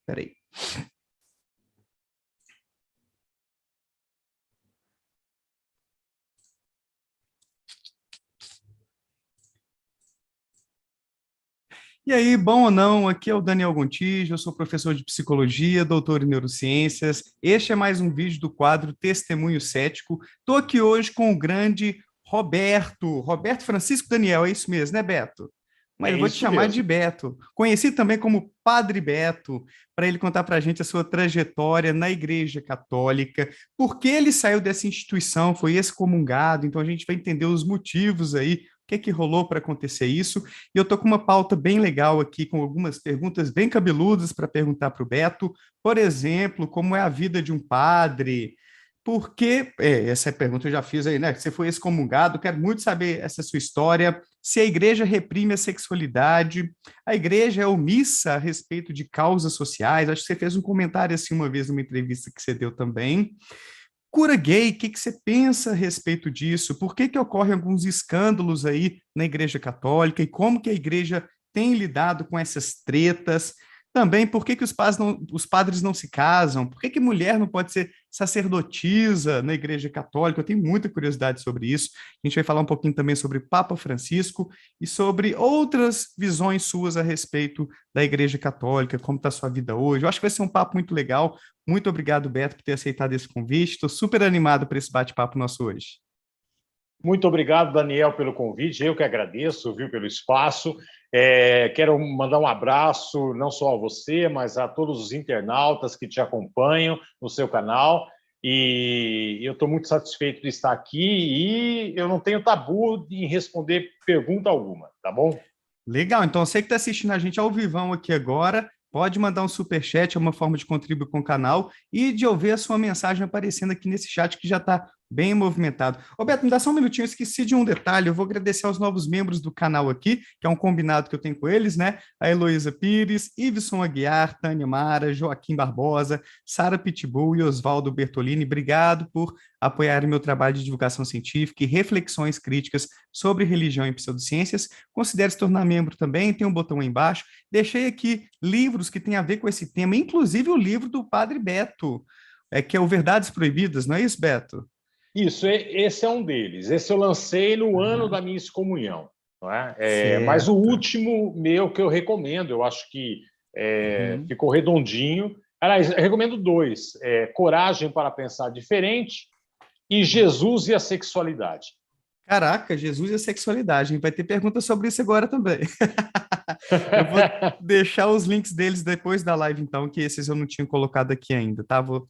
Peraí. E aí, bom ou não, aqui é o Daniel Gontijo, eu sou professor de psicologia, doutor em neurociências. Este é mais um vídeo do quadro Testemunho Cético. Estou aqui hoje com o grande Roberto Francisco Daniel, é isso mesmo, né, Beto? Mas É eu vou te isso chamar de mesmo. Beto. Conhecido também como Padre Beto, para ele contar para a gente a sua trajetória na Igreja Católica, por que ele saiu dessa instituição, foi excomungado, então a gente vai entender os motivos aí, o que é que rolou para acontecer isso. E eu estou com uma pauta bem legal aqui, com algumas perguntas bem cabeludas para perguntar para o Beto. Por exemplo, como é a vida de um padre? Porque, essa pergunta eu já fiz aí, né? Você foi excomungado, quero muito saber essa sua história. Se a igreja reprime a sexualidade, a igreja é omissa a respeito de causas sociais. Acho que você fez um comentário assim uma vez numa entrevista que você deu também. Cura gay, o que que você pensa a respeito disso? Por que que ocorrem alguns escândalos aí na Igreja Católica e como que a Igreja tem lidado com essas tretas? Também, por que que os padres não se casam? Por que que mulher não pode ser sacerdotisa na Igreja Católica? Eu tenho muita curiosidade sobre isso. A gente vai falar um pouquinho também sobre Papa Francisco e sobre outras visões suas a respeito da Igreja Católica, como está a sua vida hoje. Eu acho que vai ser um papo muito legal. Muito obrigado, Beto, por ter aceitado esse convite. Estou super animado para esse bate-papo nosso hoje. Muito obrigado, Daniel, pelo convite. Eu que agradeço, viu, pelo espaço. Quero mandar um abraço não só a você, mas a todos os internautas que te acompanham no seu canal. E eu estou muito satisfeito de estar aqui e eu não tenho tabu em responder pergunta alguma, tá bom? Legal, então você que está assistindo a gente ao vivão aqui agora, pode mandar um superchat, é uma forma de contribuir com o canal e de ouvir a sua mensagem aparecendo aqui nesse chat que já está bem movimentado. Roberto, me dá só um minutinho, eu esqueci de um detalhe, eu vou agradecer aos novos membros do canal aqui, que é um combinado que eu tenho com eles, né? A Heloísa Pires, Iveson Aguiar, Tânia Mara, Joaquim Barbosa, Sara Pitbull e Oswaldo Bertolini. Obrigado por apoiarem meu trabalho de divulgação científica e reflexões críticas sobre religião e pseudociências. Considere se tornar membro também, tem um botão aí embaixo. Deixei aqui livros que têm a ver com esse tema, inclusive o livro do Padre Beto, que é o Verdades Proibidas, não é isso, Beto? Isso, esse é um deles. Esse eu lancei no ano Ah, da minha excomunhão. Não é? Mas o certo. último meu que eu recomendo, eu acho que Uhum. ficou redondinho. Aliás, eu recomendo dois: Coragem para Pensar Diferente e Jesus e a Sexualidade. Caraca, Jesus e a sexualidade, hein? Vai ter pergunta sobre isso agora também. Eu vou deixar os links deles depois da live, então, que esses eu não tinha colocado aqui ainda, tá? Vou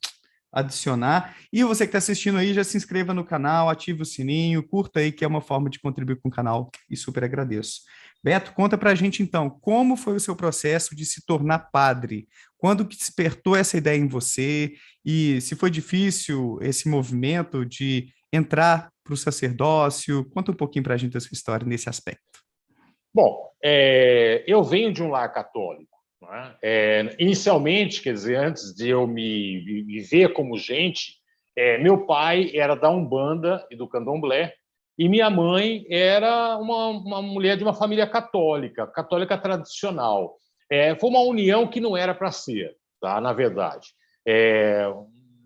adicionar. E você que está assistindo aí, já se inscreva no canal, ative o sininho, curta aí, que é uma forma de contribuir com o canal, e super agradeço. Beto, conta pra gente então, como foi o seu processo de se tornar padre? Quando que despertou essa ideia em você? E se foi difícil esse movimento de entrar para o sacerdócio? Conta um pouquinho para a gente a sua história nesse aspecto. Bom, eu venho de um lar católico. Não é? Inicialmente, quer dizer, antes de eu me ver como gente, meu pai era da Umbanda e do Candomblé, e minha mãe era uma mulher de uma família católica, católica tradicional. Foi uma união que não era para ser, tá? Na verdade.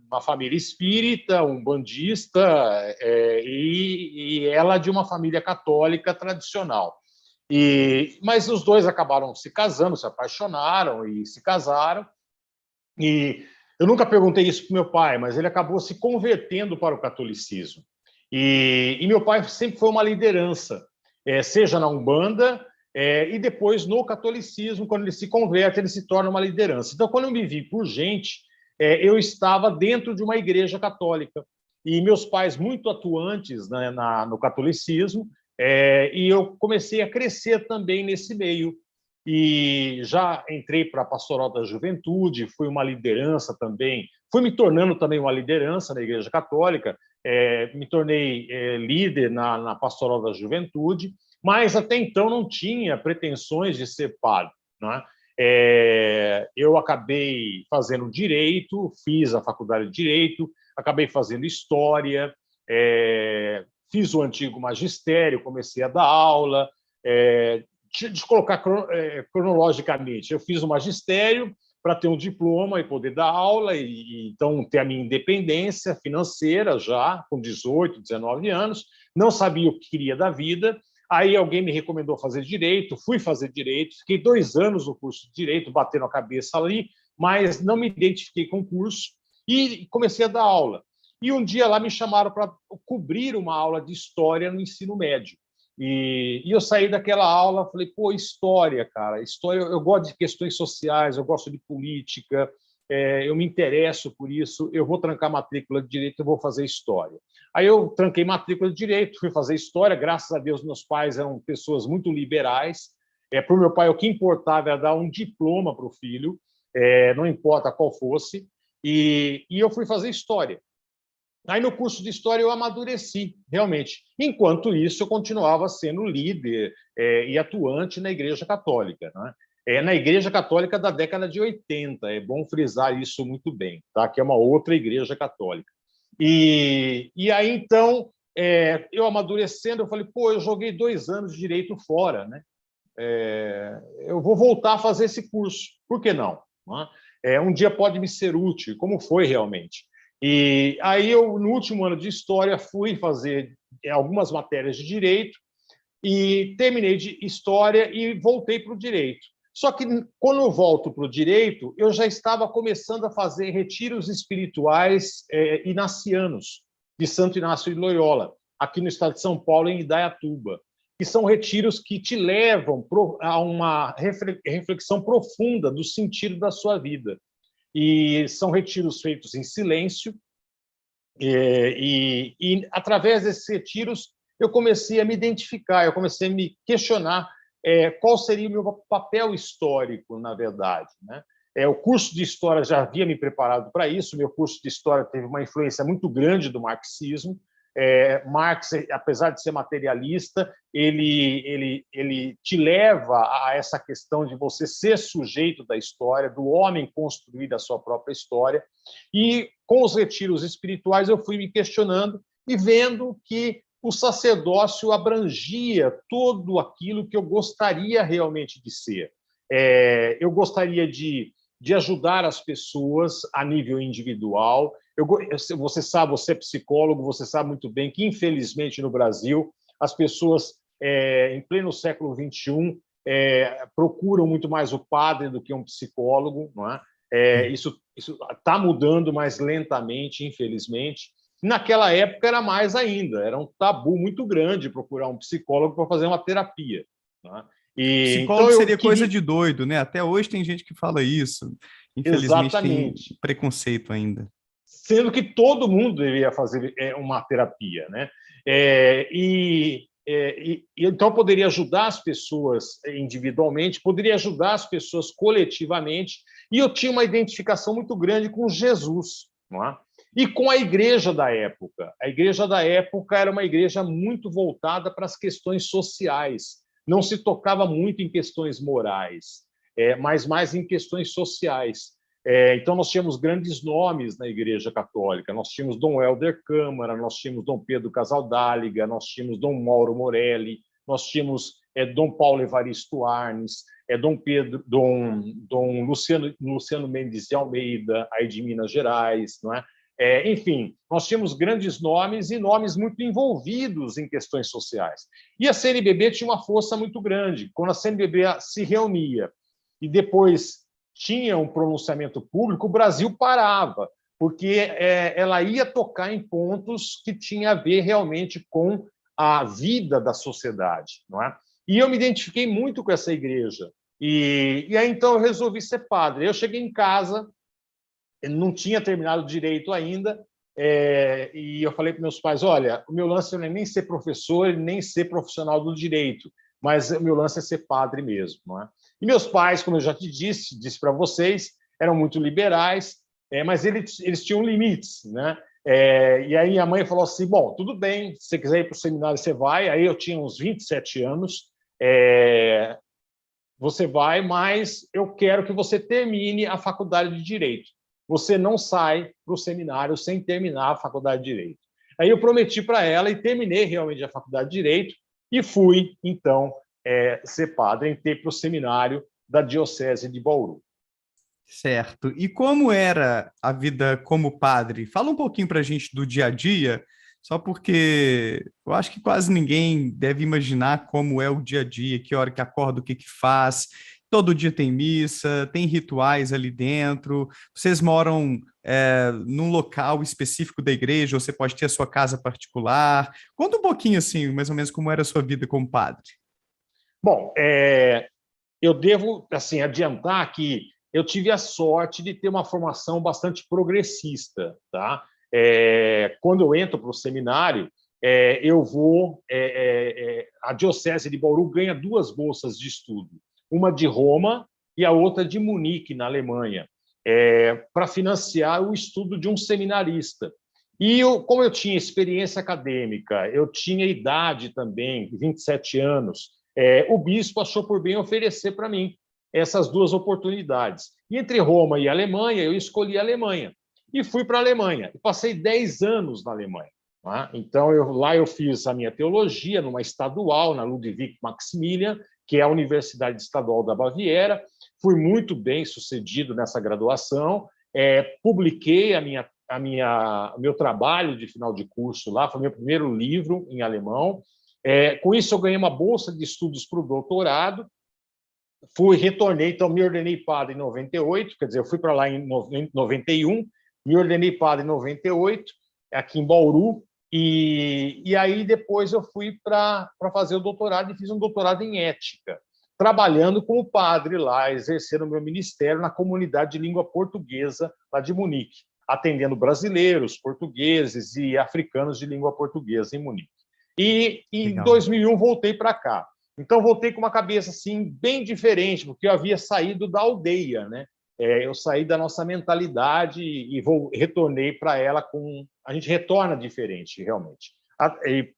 Uma família espírita, umbandista, e ela de uma família católica tradicional. Mas os dois acabaram se casando, se apaixonaram e se casaram. E eu nunca perguntei isso para meu pai, mas ele acabou se convertendo para o catolicismo. E meu pai sempre foi uma liderança, seja na Umbanda e depois no catolicismo, quando ele se converte, ele se torna uma liderança. Então, quando eu me vi por gente, eu estava dentro de uma igreja católica. E meus pais, muito atuantes, né, no catolicismo, e eu comecei a crescer também nesse meio. E já entrei para a Pastoral da Juventude, fui uma liderança também, fui me tornando também uma liderança na Igreja Católica, me tornei líder na Pastoral da Juventude, mas até então não tinha pretensões de ser padre. Não é? Eu acabei fazendo direito, fiz a faculdade de direito, acabei fazendo história, fiz o antigo magistério, comecei a dar aula, de colocar cronologicamente. Eu fiz o magistério para ter um diploma e poder dar aula, e então ter a minha independência financeira já, com 18, 19 anos. Não sabia o que queria da vida. Aí alguém me recomendou fazer direito, fui fazer direito, fiquei 2 anos no curso de direito, batendo a cabeça ali, mas não me identifiquei com o curso e comecei a dar aula. E um dia lá me chamaram para cobrir uma aula de história no ensino médio. E eu saí daquela aula, falei, pô, história, cara, história, eu gosto de questões sociais, eu gosto de política, eu me interesso por isso, eu vou trancar matrícula de direito, eu vou fazer história. Aí eu tranquei matrícula de direito, fui fazer história, graças a Deus meus pais eram pessoas muito liberais. Para o meu pai, o que importava era dar um diploma para o filho, não importa qual fosse, e eu fui fazer história. Aí, no curso de História, eu amadureci, realmente. Enquanto isso, eu continuava sendo líder e atuante na Igreja Católica, né? Na Igreja Católica da década de 80, é bom frisar isso muito bem, tá? Que é uma outra Igreja Católica. E aí, então, eu amadurecendo, eu falei, pô, eu joguei 2 anos de Direito fora, né? Eu vou voltar a fazer esse curso, por que não? Um dia pode me ser útil, como foi realmente. E aí eu, no último ano de História, fui fazer algumas matérias de Direito e terminei de História e voltei para o Direito. Só que, quando eu volto para o Direito, eu já estava começando a fazer retiros espirituais inacianos, de Santo Inácio de Loyola, aqui no estado de São Paulo, em Indaiatuba, que são retiros que te levam a uma reflexão profunda do sentido da sua vida. E são retiros feitos em silêncio, e através desses retiros eu comecei a me identificar, eu comecei a me questionar qual seria o meu papel histórico, na verdade, né? O curso de História já havia me preparado para isso, meu curso de História teve uma influência muito grande do marxismo. Marx, apesar de ser materialista, ele te leva a essa questão de você ser sujeito da história, do homem construir a sua própria história. E com os retiros espirituais eu fui me questionando e vendo que o sacerdócio abrangia tudo aquilo que eu gostaria realmente de ser. Eu gostaria de ajudar as pessoas a nível individual. Você sabe, você é psicólogo, você sabe muito bem que, infelizmente, no Brasil, as pessoas, em pleno século XXI, procuram muito mais o padre do que um psicólogo, não é? Isso está mudando mais lentamente, infelizmente. Naquela época era mais ainda, era um tabu muito grande procurar um psicólogo para fazer uma terapia, não é? Psicólogo Então eu seria coisa queria... de doido, né? Até hoje tem gente que fala isso. Infelizmente tem Exatamente. preconceito ainda. Sendo que todo mundo deveria fazer uma terapia, né? Então poderia ajudar as pessoas individualmente, poderia ajudar as pessoas coletivamente, e eu tinha uma identificação muito grande com Jesus, não é? E com a igreja da época. A igreja da época era uma igreja muito voltada para as questões sociais, não se tocava muito em questões morais, mas mais em questões sociais. Então, nós tínhamos grandes nomes na Igreja Católica. Nós tínhamos Dom Helder Câmara, nós tínhamos Dom Pedro Casaldáliga, nós tínhamos Dom Mauro Morelli, nós tínhamos Dom Paulo Evaristo Arnes, Dom Luciano Mendes de Almeida, aí de Minas Gerais, não é? Enfim, nós tínhamos grandes nomes e nomes muito envolvidos em questões sociais. E a CNBB tinha uma força muito grande. Quando a CNBB se reunia e depois tinha um pronunciamento público, o Brasil parava, porque ela ia tocar em pontos que tinham a ver realmente com a vida da sociedade, não é? E eu me identifiquei muito com essa igreja. E aí, então, eu resolvi ser padre. Eu cheguei em casa, não tinha terminado direito ainda, e eu falei para meus pais, olha, o meu lance não é nem ser professor, nem ser profissional do direito, mas o meu lance é ser padre mesmo, não é? E meus pais, como eu já te disse para vocês, eram muito liberais, mas eles tinham limites, né? E aí minha mãe falou assim, bom, tudo bem, se você quiser ir para o seminário, você vai. Aí eu tinha uns 27 anos, você vai, mas eu quero que você termine a faculdade de Direito. Você não sai para o seminário sem terminar a faculdade de Direito. Aí eu prometi para ela e terminei realmente a faculdade de Direito e fui, então, ser padre, entrei para o seminário da Diocese de Bauru. Certo. E como era a vida como padre? Fala um pouquinho para a gente do dia a dia, só porque eu acho que quase ninguém deve imaginar como é o dia a dia, que hora que acorda, o que que faz. Todo dia tem missa, tem rituais ali dentro. Vocês moram num local específico da igreja, ou você pode ter a sua casa particular. Conta um pouquinho assim, mais ou menos como era a sua vida como padre. Bom, eu devo assim adiantar que eu tive a sorte de ter uma formação bastante progressista, tá? Quando eu entro para o seminário, eu vou a diocese de Bauru ganha duas bolsas de estudo, uma de Roma e a outra de Munique, na Alemanha, para financiar o estudo de um seminarista. E como eu tinha experiência acadêmica, eu tinha idade também, 27 anos, o bispo achou por bem oferecer para mim essas duas oportunidades. E entre Roma e Alemanha, eu escolhi a Alemanha. E fui para a Alemanha. E passei 10 anos na Alemanha. Tá? Então, lá eu fiz a minha teologia numa estadual, na Ludwig Maximilian, que é a Universidade Estadual da Baviera. Fui muito bem sucedido nessa graduação. Publiquei meu trabalho de final de curso lá, foi meu primeiro livro em alemão. Com isso, eu ganhei uma bolsa de estudos para o doutorado, retornei, então me ordenei padre em 98, quer dizer, eu fui para lá em 91, me ordenei padre em 98, aqui em Bauru, e aí depois eu fui para fazer o doutorado e fiz um doutorado em ética, trabalhando como padre lá, exercendo o meu ministério na comunidade de língua portuguesa lá de Munique, atendendo brasileiros, portugueses e africanos de língua portuguesa em Munique. E em Legal. 2001 voltei para cá. Então voltei com uma cabeça assim bem diferente, porque eu havia saído da aldeia, né? Eu saí da nossa mentalidade e retornei para ela com. A gente retorna diferente, realmente,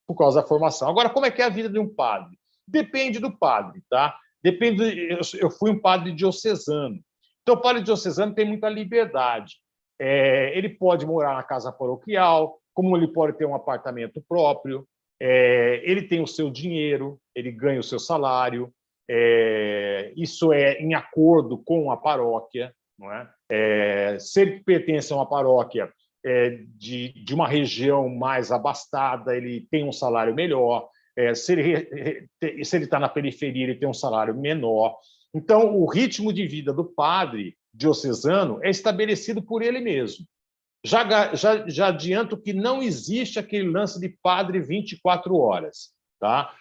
por causa da formação. Agora, como é que é a vida de um padre? Depende do padre, tá? Depende. Eu fui um padre diocesano. Então, o padre diocesano tem muita liberdade. Ele pode morar na casa paroquial, como ele pode ter um apartamento próprio. Ele tem o seu dinheiro, ele ganha o seu salário, isso é em acordo com a paróquia, não é? Se ele pertence a uma paróquia de uma região mais abastada, ele tem um salário melhor. Se ele está na periferia, ele tem um salário menor. Então, o ritmo de vida do padre diocesano é estabelecido por ele mesmo. Já adianto que não existe aquele lance de padre 24 horas. Tá?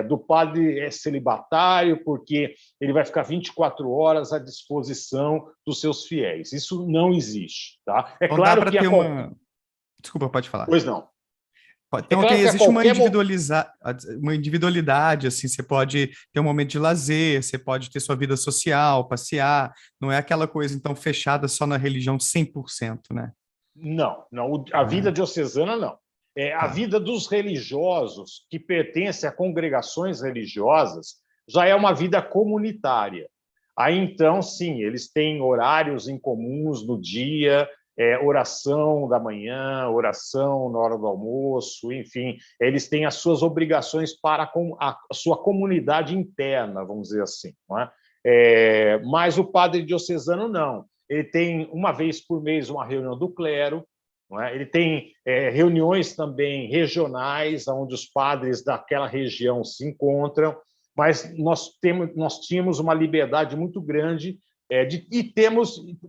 Do padre celibatário, porque ele vai ficar 24 horas à disposição dos seus fiéis. Isso não existe. Tá? Então dá Claro para que ter uma. Desculpa, pode falar. Pois não. Então Claro que a existe qualquer uma individualidade, assim, você pode ter um momento de lazer, você pode ter sua vida social, passear, não é aquela coisa então fechada só na religião 100%, né? Não, a vida Ah, diocesana não. A tá. vida dos religiosos que pertencem a congregações religiosas já é uma vida comunitária. Aí então, sim, eles têm horários em comuns no dia, oração da manhã, oração na hora do almoço, enfim, eles têm as suas obrigações para a sua comunidade interna, vamos dizer assim. Não é? Mas o padre diocesano não. Ele tem, uma vez por mês, uma reunião do clero, não é? Ele tem reuniões também regionais, onde os padres daquela região se encontram, mas nós tínhamos uma liberdade muito grande e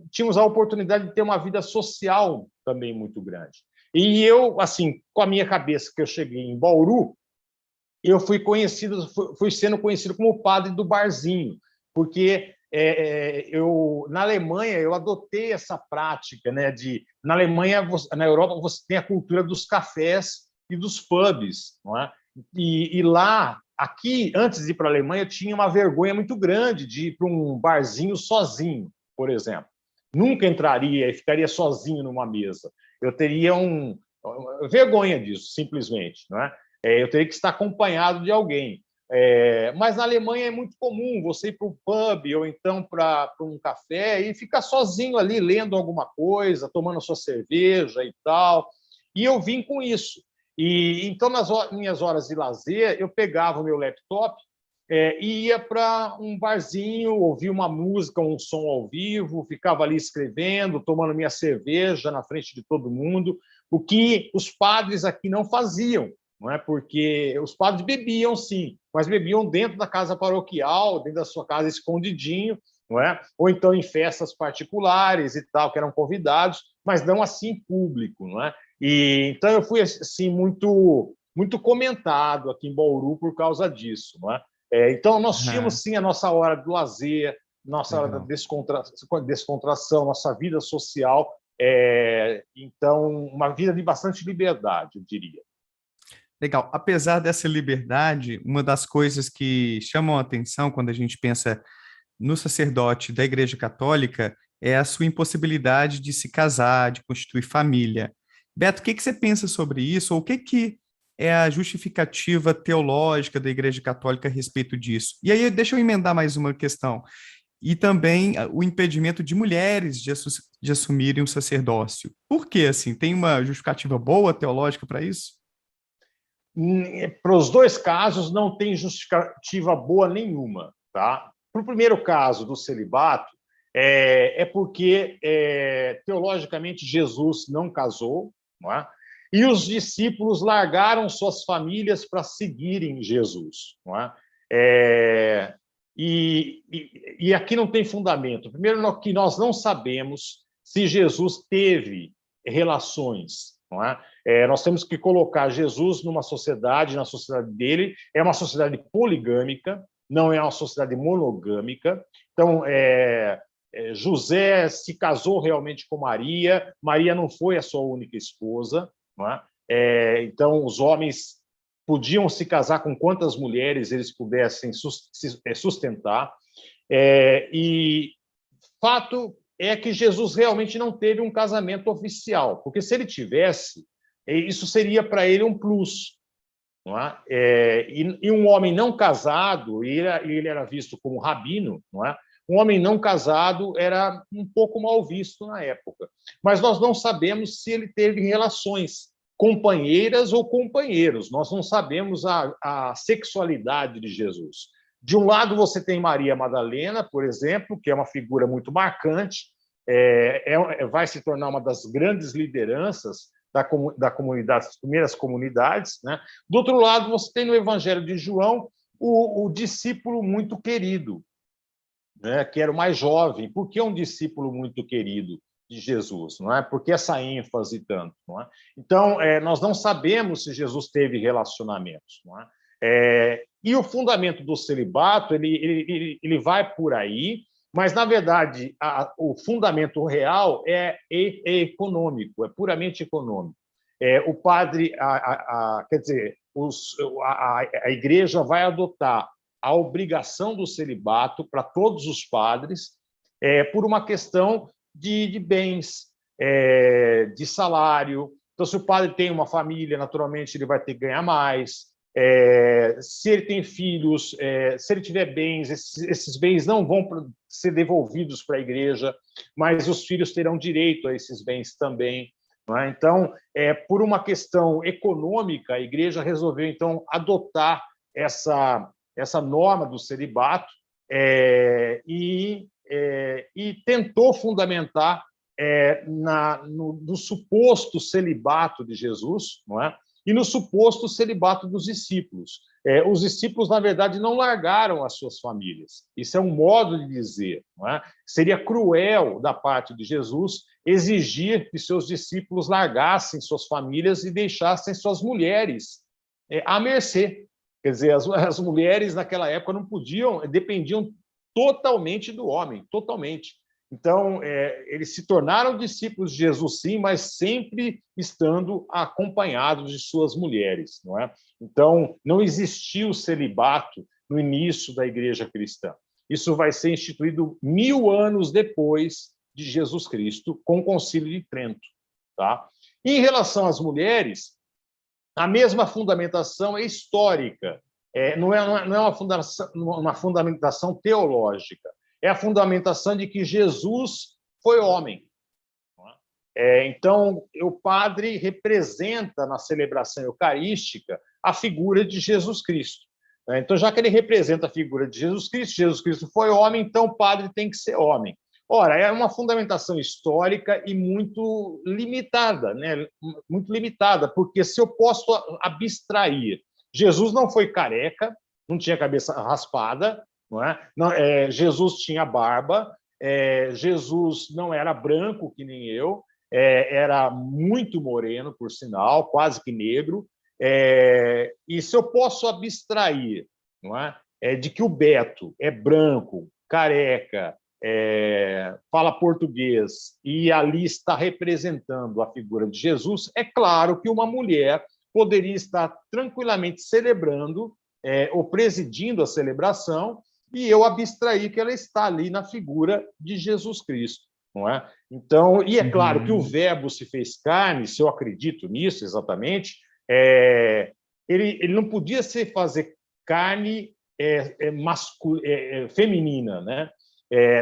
tínhamos a oportunidade de ter uma vida social também muito grande. E eu, assim, com a minha cabeça que eu cheguei em Bauru, eu fui sendo conhecido como o padre do barzinho, porque na Alemanha eu adotei essa prática, né? Na Alemanha, na Europa, você tem a cultura dos cafés e dos pubs, não é? E lá, aqui, antes de ir para a Alemanha, eu tinha uma vergonha muito grande de ir para um barzinho sozinho, por exemplo. Nunca entraria e ficaria sozinho numa mesa. Eu teria vergonha disso, simplesmente, não é? Eu teria que estar acompanhado de alguém. Mas na Alemanha é muito comum você ir para um pub ou então para um café e ficar sozinho ali, lendo alguma coisa, tomando sua cerveja e tal. E eu vim com isso. E então, nas minhas horas de lazer, eu pegava o meu laptop ia para um barzinho, ouvia uma música, um som ao vivo, ficava ali escrevendo, tomando minha cerveja na frente de todo mundo, o que os padres aqui não faziam, não é? Porque os padres bebiam, sim, mas bebiam dentro da casa paroquial, dentro da sua casa escondidinho, não é? Ou então em festas particulares e tal, que eram convidados, mas não assim em público, não é? E então eu fui assim muito comentado aqui em Bauru por causa disso, não é? Então nós Ah, tínhamos sim a nossa hora do lazer, nossa hora da legal. descontração, nossa vida social. Então uma vida de bastante liberdade, eu diria. Legal. Apesar dessa liberdade, uma das coisas que chamam a atenção quando a gente pensa no sacerdote da Igreja Católica é a sua impossibilidade de se casar, de constituir família. Beto, o que que você pensa sobre isso? Ou o que que é a justificativa teológica da Igreja Católica a respeito disso? E aí, deixa eu emendar mais uma questão. E também o impedimento de mulheres de assumirem o sacerdócio. Por quê, assim? Tem uma justificativa boa teológica para isso? Para os dois casos, não tem justificativa boa nenhuma. Tá? Para o primeiro caso do celibato, porque, teologicamente, Jesus não casou, não é? E os discípulos largaram suas famílias para seguirem Jesus. Não é? E aqui não tem fundamento. Primeiro, que nós não sabemos se Jesus teve relações. Não é? Nós temos que colocar Jesus numa sociedade, na sociedade dele, é uma sociedade poligâmica, não é uma sociedade monogâmica. Então, José se casou realmente com Maria, Maria não foi a sua única esposa. Não é? Então, os homens podiam se casar com quantas mulheres eles pudessem sustentar. E fato é que Jesus realmente não teve um casamento oficial, porque se ele tivesse, isso seria para ele um plus. Não é? E um homem não casado, ele era visto como rabino, não é? Um homem não casado era um pouco mal visto na época. Mas nós não sabemos se ele teve relações companheiras ou companheiros. Nós não sabemos a sexualidade de Jesus. De um lado, você tem Maria Madalena, por exemplo, que é uma figura muito marcante, vai se tornar uma das grandes lideranças da comunidade, das primeiras comunidades. Né? Do outro lado, você tem no Evangelho de João o discípulo muito querido, né? Que era o mais jovem. Por que um discípulo muito querido de Jesus? Não é? Por que essa ênfase tanto? Não é? Então, nós não sabemos se Jesus teve relacionamentos. Não é? E o fundamento do celibato ele vai por aí, mas, na verdade, o fundamento real é econômico, é puramente econômico. O padre, quer dizer, a igreja vai adotar a obrigação do celibato para todos os padres por uma questão de bens, de salário. Então, se o padre tem uma família, naturalmente, ele vai ter que ganhar mais. Se ele tem filhos, se ele tiver bens, esses bens não vão ser devolvidos para a igreja, mas os filhos terão direito a esses bens também. Não é? Então, por uma questão econômica, a igreja resolveu, então, adotar essa norma do celibato e tentou fundamentar no suposto celibato de Jesus, não é? E no suposto celibato dos discípulos. Os discípulos, na verdade, não largaram as suas famílias. Isso é um modo de dizer. Não é? Seria cruel da parte de Jesus exigir que seus discípulos largassem suas famílias e deixassem suas mulheres à mercê. Quer dizer, as mulheres naquela época não podiam, dependiam totalmente do homem, totalmente. Então, eles se tornaram discípulos de Jesus, sim, mas sempre estando acompanhados de suas mulheres. Não é? Então, não existiu o celibato no início da igreja cristã. Isso vai ser instituído 1000 anos depois de Jesus Cristo, com o Concílio de Trento. Tá? E, em relação às mulheres, a mesma fundamentação é histórica, não é uma fundamentação teológica, é a fundamentação de que Jesus foi homem. Então, o padre representa na celebração eucarística a figura de Jesus Cristo. né? Então, já que ele representa a figura de Jesus Cristo foi homem, então o padre tem que ser homem. Ora, é uma fundamentação histórica e muito limitada, né? Muito limitada, porque se eu posso abstrair, Jesus não foi careca, não tinha cabeça raspada, não é? Não, Jesus tinha barba, Jesus não era branco que nem eu, era muito moreno, por sinal, quase que negro. E se eu posso abstrair, não é? De que o Beto é branco, careca, fala português e ali está representando a figura de Jesus, é claro que uma mulher poderia estar tranquilamente celebrando ou presidindo a celebração e eu abstrair que ela está ali na figura de Jesus Cristo. Não é? Então, e é claro que o verbo se fez carne, se eu acredito nisso exatamente, ele não podia se fazer carne feminina, né?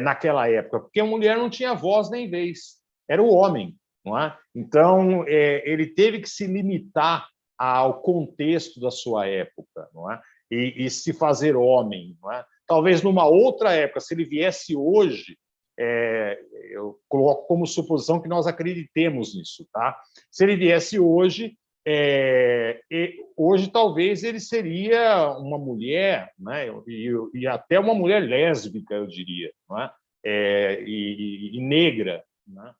Naquela época, porque a mulher não tinha voz nem vez, era o homem. Não é? Então, ele teve que se limitar ao contexto da sua época, não é? E se fazer homem. Não é? Talvez numa outra época, se ele viesse hoje, eu coloco como suposição que nós acreditemos nisso, tá? Se ele viesse hoje, hoje talvez ele seria uma mulher, né? E até uma mulher lésbica, eu diria, não é? E negra, né?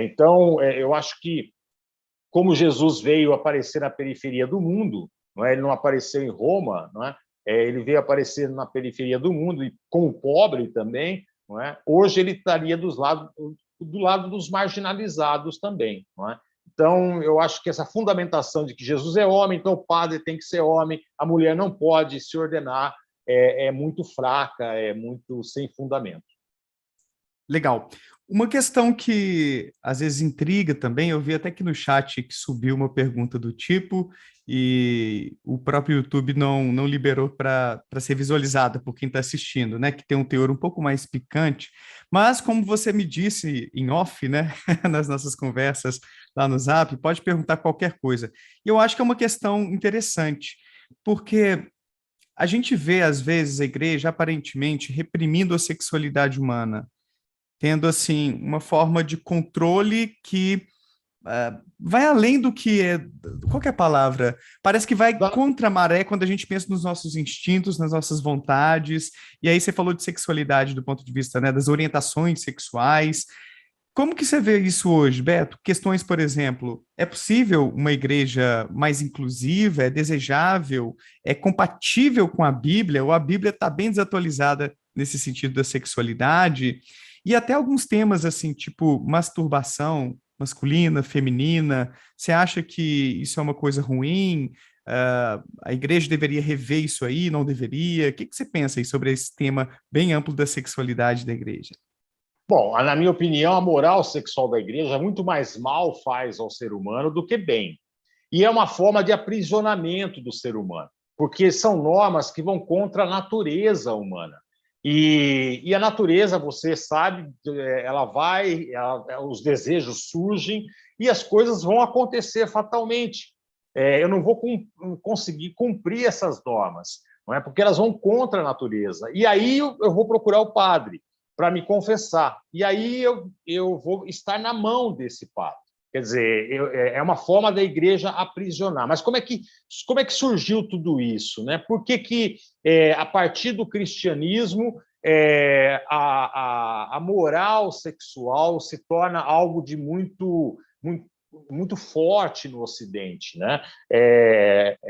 Então, eu acho que como Jesus veio aparecer na periferia do mundo, não é? Ele não apareceu em Roma, não é? Ele veio aparecer na periferia do mundo e como pobre também, não é? Hoje ele estaria do lado dos marginalizados também, não é? Então, eu acho que essa fundamentação de que Jesus é homem, então o padre tem que ser homem, a mulher não pode se ordenar, é muito fraca, é muito sem fundamento. Legal. Uma questão que às vezes intriga também, eu vi até que no chat que subiu uma pergunta do tipo e o próprio YouTube não liberou para ser visualizada por quem está assistindo, né? Que tem um teor um pouco mais picante, mas como você me disse em off, né? Nas nossas conversas lá no Zap, pode perguntar qualquer coisa. E eu acho que é uma questão interessante, porque a gente vê às vezes a igreja aparentemente reprimindo a sexualidade humana tendo assim uma forma de controle que vai além do que é. Qual que é a palavra? Parece que vai contra a maré quando a gente pensa nos nossos instintos, nas nossas vontades. E aí você falou de sexualidade do ponto de vista, né, das orientações sexuais. Como que você vê isso hoje, Beto? Questões, por exemplo, é possível uma igreja mais inclusiva? É desejável? É compatível com a Bíblia? Ou a Bíblia está bem desatualizada nesse sentido da sexualidade? E até alguns temas assim, tipo masturbação masculina, feminina. Você acha que isso é uma coisa ruim? A igreja deveria rever isso aí? Não deveria? O que você pensa aí sobre esse tema bem amplo da sexualidade da igreja? Bom, na minha opinião, a moral sexual da igreja muito mais mal faz ao ser humano do que bem. E é uma forma de aprisionamento do ser humano, porque são normas que vão contra a natureza humana. E a natureza, você sabe, ela vai, os desejos surgem e as coisas vão acontecer fatalmente. Eu não vou conseguir cumprir essas normas, não é? Porque elas vão contra a natureza. E aí eu vou procurar o padre para me confessar. E aí eu vou estar na mão desse padre. Quer dizer, é uma forma da igreja aprisionar. Mas como é que surgiu tudo isso? Né? Por que a partir do cristianismo, a moral sexual se torna algo de muito forte no Ocidente? Né?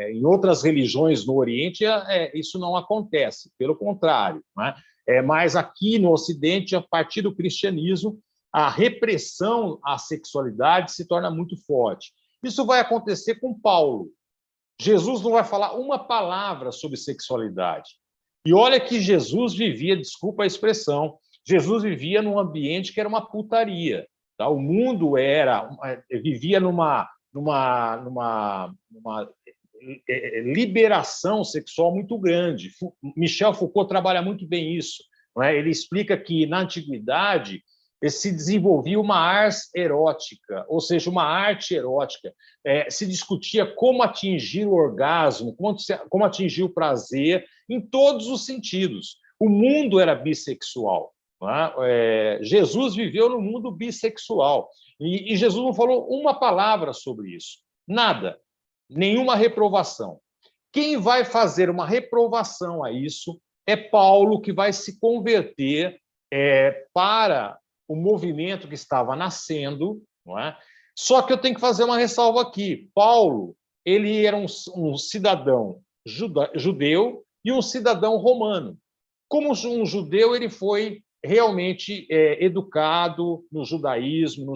Em outras religiões no Oriente, isso não acontece, pelo contrário. Né? Mas aqui no Ocidente, a partir do cristianismo, a repressão à sexualidade se torna muito forte. Isso vai acontecer com Paulo. Jesus não vai falar uma palavra sobre sexualidade. E olha que Jesus vivia, desculpa a expressão, Jesus vivia num ambiente que era uma putaria. Tá? O mundo vivia numa liberação sexual muito grande. Michel Foucault trabalha muito bem isso. Não é? Ele explica que, na antiguidade, se desenvolvia uma ars erótica, ou seja, uma arte erótica. Se discutia como atingir o orgasmo, como atingir o prazer, em todos os sentidos. O mundo era bissexual. Não é? Jesus viveu no mundo bissexual. E Jesus não falou uma palavra sobre isso. Nada. Nenhuma reprovação. Quem vai fazer uma reprovação a isso é Paulo, que vai se converter para o movimento que estava nascendo, não é? Só que eu tenho que fazer uma ressalva aqui. Paulo, ele era um cidadão judeu e um cidadão romano. Como um judeu, ele foi realmente educado no judaísmo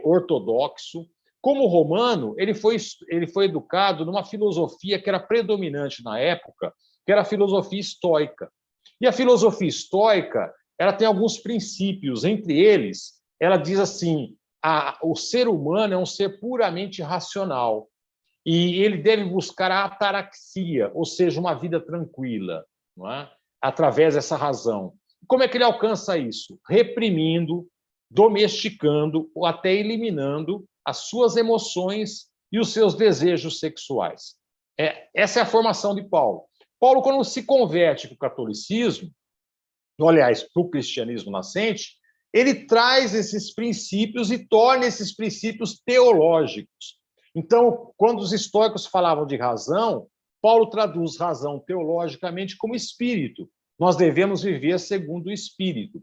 ortodoxo. Como romano, ele foi educado numa filosofia que era predominante na época, que era a filosofia estoica. E a filosofia estoica, ela tem alguns princípios. Entre eles, ela diz assim: o ser humano é um ser puramente racional e ele deve buscar a ataraxia, ou seja, uma vida tranquila, não é? Através dessa razão. Como é que ele alcança isso? Reprimindo, domesticando ou até eliminando as suas emoções e os seus desejos sexuais. Essa é a formação de Paulo. Paulo, quando se converte para o catolicismo, aliás, para o cristianismo nascente, ele traz esses princípios e torna esses princípios teológicos. Então, quando os estoicos falavam de razão, Paulo traduz razão teologicamente como espírito. Nós devemos viver segundo o espírito.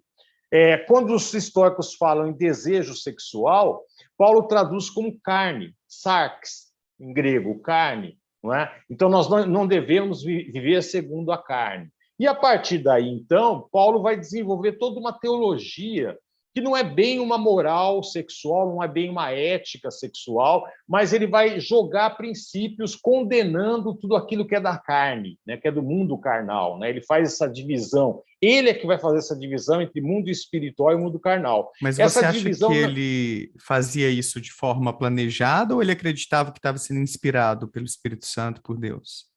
Quando os estoicos falam em desejo sexual, Paulo traduz como carne, sarx, em grego, carne. Não é? Então, nós não devemos viver segundo a carne. E, a partir daí, então, Paulo vai desenvolver toda uma teologia que não é bem uma moral sexual, não é bem uma ética sexual, mas ele vai jogar princípios condenando tudo aquilo que é da carne, né, que é do mundo carnal. Né? Ele faz essa divisão. Ele é que vai fazer essa divisão entre mundo espiritual e mundo carnal. Mas essa você acha divisão... que ele fazia isso de forma planejada ou ele acreditava que estava sendo inspirado pelo Espírito Santo, por Deus?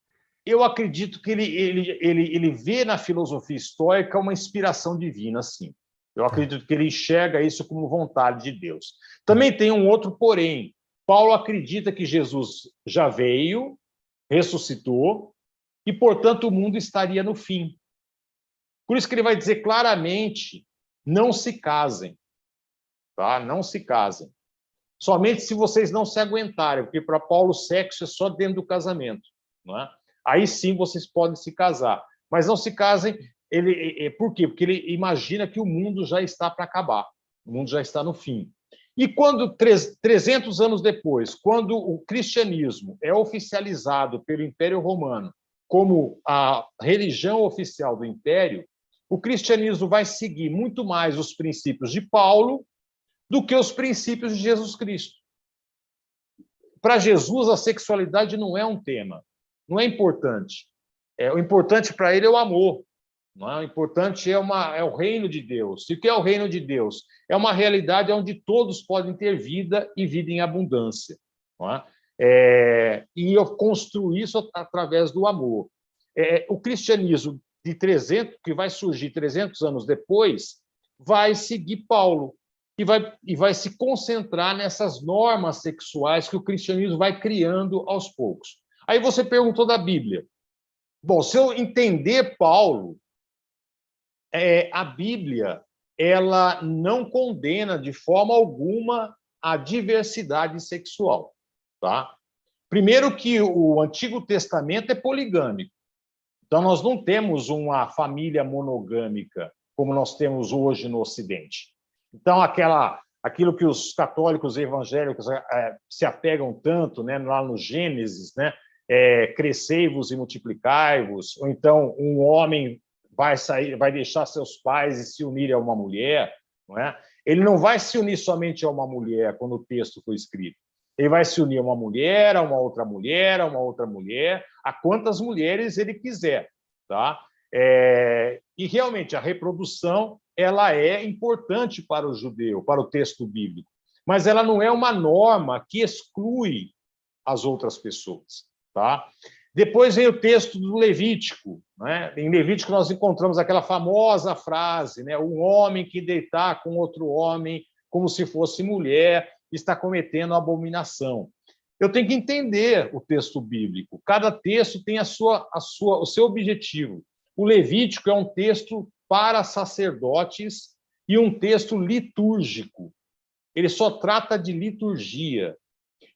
Eu acredito que ele vê na filosofia estoica uma inspiração divina, sim. Eu acredito que ele enxerga isso como vontade de Deus. Também tem um outro porém. Paulo acredita que Jesus já veio, ressuscitou, e, portanto, o mundo estaria no fim. Por isso que ele vai dizer claramente: não se casem. Tá? Não se casem. Somente se vocês não se aguentarem, porque para Paulo o sexo é só dentro do casamento. Não é? Aí sim vocês podem se casar. Mas não se casem. Por quê? Porque ele imagina que o mundo já está para acabar. O mundo já está no fim. E quando, 300 anos depois, quando o cristianismo é oficializado pelo Império Romano como a religião oficial do Império, o cristianismo vai seguir muito mais os princípios de Paulo do que os princípios de Jesus Cristo. Para Jesus, a sexualidade não é um tema, não é importante. O importante para ele é o amor. Não é? O importante é o reino de Deus. E o que é o reino de Deus? É uma realidade onde todos podem ter vida e vida em abundância. Não é? E eu construo isso através do amor. O cristianismo que vai surgir 300 anos depois vai seguir Paulo e vai se concentrar nessas normas sexuais que o cristianismo vai criando aos poucos. Aí você perguntou da Bíblia. Bom, se eu entender Paulo, a Bíblia ela não condena de forma alguma a diversidade sexual. Tá? Primeiro que o Antigo Testamento é poligâmico. Então, nós não temos uma família monogâmica como nós temos hoje no Ocidente. Então, aquilo que os católicos evangélicos se apegam tanto, né, lá no Gênesis, né, crescei-vos e multiplicai-vos, ou então um homem vai deixar seus pais e se unir a uma mulher, não é? Ele não vai se unir somente a uma mulher quando o texto foi escrito. Ele vai se unir a uma mulher, a uma outra mulher, a uma outra mulher, a quantas mulheres ele quiser, tá? E realmente a reprodução ela é importante para o judeu, para o texto bíblico, mas ela não é uma norma que exclui as outras pessoas, tá? Depois vem o texto do Levítico, né? Em Levítico nós encontramos aquela famosa frase, né? Um homem que deitar com outro homem como se fosse mulher está cometendo abominação. Eu tenho que entender o texto bíblico. Cada texto tem o seu objetivo. O Levítico é um texto para sacerdotes e um texto litúrgico. Ele só trata de liturgia.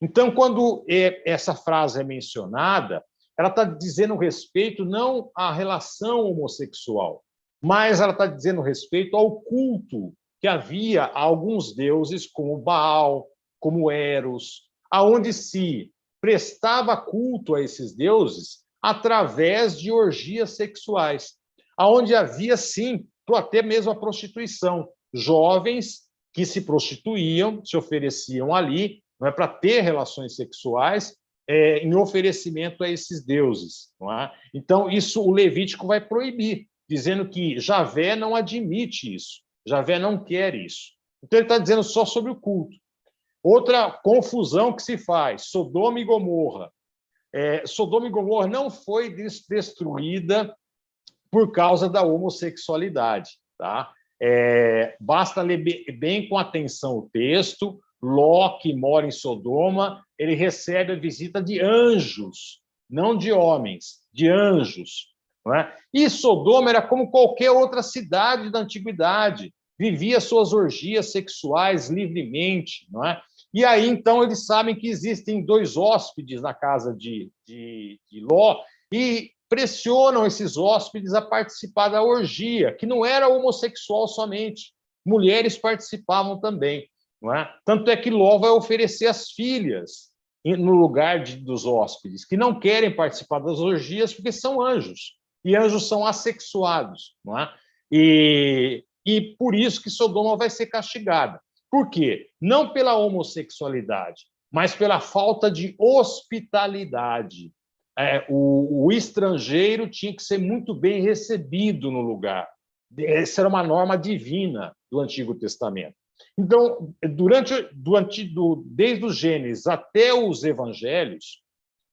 Então, quando essa frase é mencionada, ela está dizendo respeito não à relação homossexual, mas ela está dizendo respeito ao culto que havia a alguns deuses, como Baal, como Eros, aonde se prestava culto a esses deuses através de orgias sexuais, aonde havia, sim, até mesmo a prostituição. Jovens que se prostituíam, se ofereciam ali, não é, para ter relações sexuais, em oferecimento a esses deuses. Não é? Então, isso o Levítico vai proibir, dizendo que Javé não admite isso, Javé não quer isso. Então, ele está dizendo só sobre o culto. Outra confusão que se faz, Sodoma e Gomorra. Sodoma e Gomorra não foi destruída por causa da homossexualidade. Tá? Basta ler bem com atenção o texto. Ló, que mora em Sodoma, ele recebe a visita de anjos, não de homens, de anjos. Não é? E Sodoma era como qualquer outra cidade da antiguidade, vivia suas orgias sexuais livremente. Não é? E aí, então, eles sabem que existem 2 hóspedes na casa de Ló e pressionam esses hóspedes a participar da orgia, que não era homossexual somente, mulheres participavam também. Não é? Tanto é que Ló vai oferecer as filhas no lugar dos hóspedes, que não querem participar das orgias porque são anjos, e anjos são assexuados. Não é? E por isso que Sodoma vai ser castigada. Por quê? Não pela homossexualidade, mas pela falta de hospitalidade. O estrangeiro tinha que ser muito bem recebido no lugar. Essa era uma norma divina do Antigo Testamento. Então, desde o Gênesis até os Evangelhos,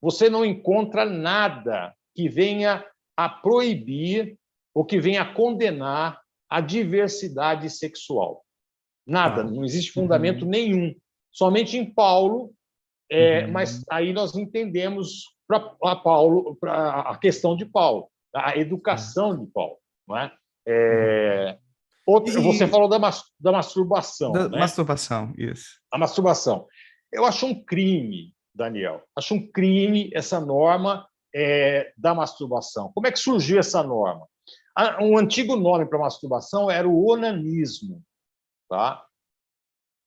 você não encontra nada que venha a proibir ou que venha a condenar a diversidade sexual. Nada, não existe fundamento nenhum. Somente em Paulo, mas aí nós entendemos para Paulo, a questão de Paulo, a educação de Paulo. Não é? Você falou da masturbação. Da né? masturbação, isso. A masturbação. Eu acho um crime, Daniel. Acho um crime essa norma da masturbação. Como é que surgiu essa norma? Um antigo nome para masturbação era o onanismo. Tá?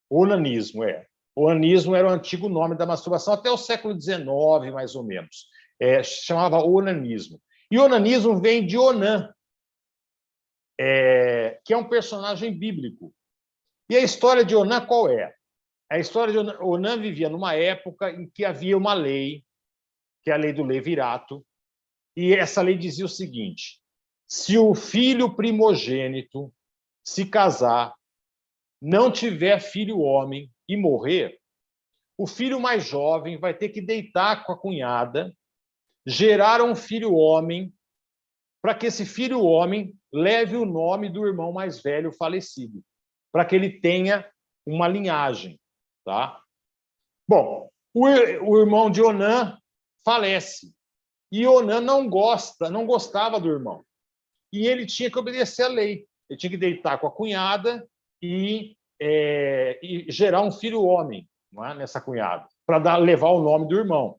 Onanismo, O onanismo era o antigo nome da masturbação, até o século XIX, mais ou menos. Chamava onanismo. E onanismo vem de Onã, que é um personagem bíblico. E a história de Onã qual é? A história de Onã vivia numa época em que havia uma lei, que é a lei do levirato, e essa lei dizia o seguinte: se o filho primogênito se casar, não tiver filho homem e morrer, o filho mais jovem vai ter que deitar com a cunhada, gerar um filho homem, para que esse filho homem leve o nome do irmão mais velho falecido, para que ele tenha uma linhagem. Tá? Bom, o irmão de Onã falece, e Onã não gostava do irmão, e ele tinha que obedecer à lei, ele tinha que deitar com a cunhada e gerar um filho homem, não é? Nessa cunhada, para levar o nome do irmão.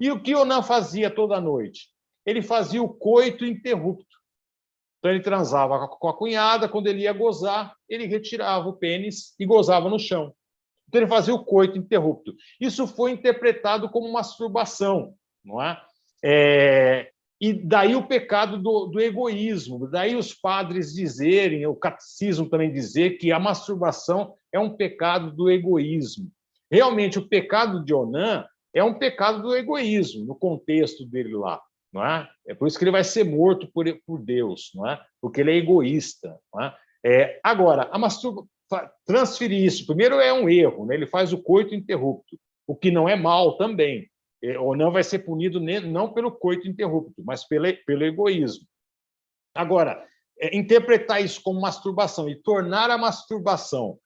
E o que Onã fazia toda noite? Ele fazia o coito interrupto. Então, ele transava com a cunhada, quando ele ia gozar, ele retirava o pênis e gozava no chão. Então, ele fazia o coito interrupto. Isso foi interpretado como masturbação, não é? E daí o pecado do egoísmo, daí os padres dizerem, o catecismo também dizer que a masturbação é um pecado do egoísmo. Realmente, o pecado de Onã é um pecado do egoísmo, no contexto dele lá. Não é? É por isso que ele vai ser morto por Deus, não é? Porque ele é egoísta. Não é? Agora, transferir isso, primeiro é um erro, né? Ele faz o coito interrupto, o que não é mal também. ou não vai ser punido não pelo coito interrupto, mas pelo egoísmo. Agora, interpretar isso como masturbação e tornar a masturbação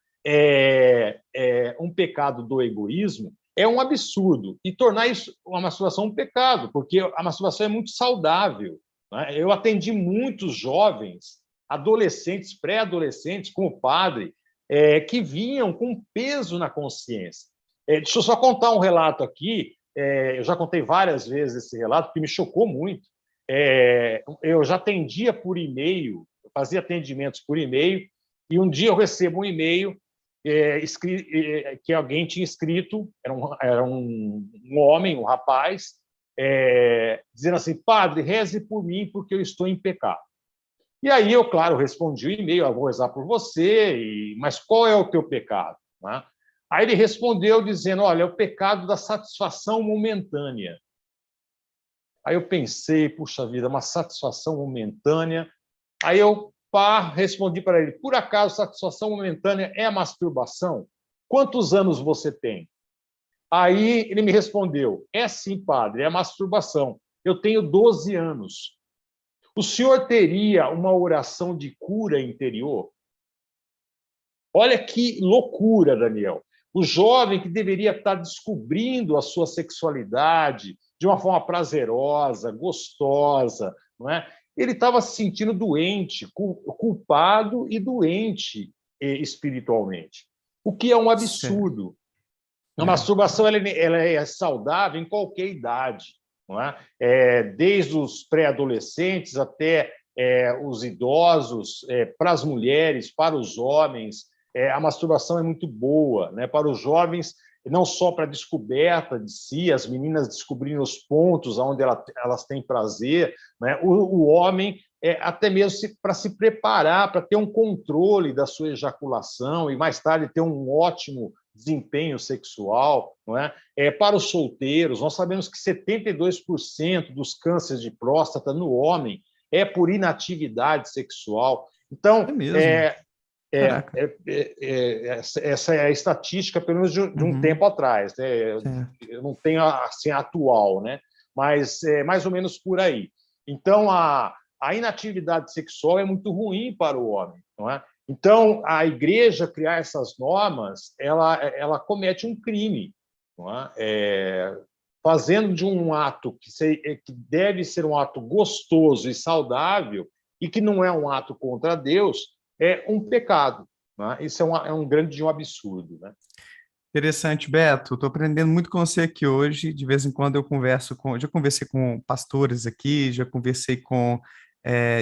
um pecado do egoísmo é um absurdo. E tornar isso uma masturbação um pecado, porque a masturbação é muito saudável, né? Eu atendi muitos jovens, adolescentes, pré-adolescentes, como padre, que vinham com peso na consciência. Deixa eu só contar um relato aqui. Eu já contei várias vezes esse relato, que me chocou muito. Eu já atendia por e-mail, fazia atendimentos por e-mail, e um dia eu recebo um e-mail que alguém tinha escrito, era um homem, um rapaz, dizendo assim: padre, reze por mim porque eu estou em pecado. E aí eu, claro, respondi o e-mail: eu vou rezar por você, mas qual é o teu pecado? Né? Aí ele respondeu dizendo: olha, é o pecado da satisfação momentânea. Aí eu pensei: puxa vida, uma satisfação momentânea. Aí eu respondi para ele: por acaso satisfação momentânea é a masturbação? Quantos anos você tem? Aí ele me respondeu: é sim, padre, é a masturbação. Eu tenho 12 anos. O senhor teria uma oração de cura interior? Olha que loucura, Daniel. O jovem que deveria estar descobrindo a sua sexualidade de uma forma prazerosa, gostosa, não é? Ele estava se sentindo doente, culpado e doente espiritualmente, o que é um absurdo. A masturbação ela é saudável em qualquer idade, não é? Desde os pré-adolescentes até os idosos, para as mulheres, para os homens. A masturbação é muito boa, né? Para os jovens, não só para a descoberta de si, as meninas descobrindo os pontos onde elas têm prazer, né? O homem, até mesmo para se preparar, para ter um controle da sua ejaculação e mais tarde ter um ótimo desempenho sexual, não é? Para os solteiros, nós sabemos que 72% dos cânceres de próstata no homem é por inatividade sexual. Então, É mesmo. essa é a estatística, pelo menos de um tempo atrás, né? Eu não tenho assim, a atual, né? Mas é mais ou menos por aí. Então, a inatividade sexual é muito ruim para o homem, não é? Então, a igreja criar essas normas, ela comete um crime, não é? Fazendo de um ato que deve ser um ato gostoso e saudável, e que não é um ato contra Deus, é um pecado. Né? Isso é um grande absurdo. Né? Interessante, Beto. Estou aprendendo muito com você aqui hoje. De vez em quando eu converso já conversei com pastores aqui, já conversei com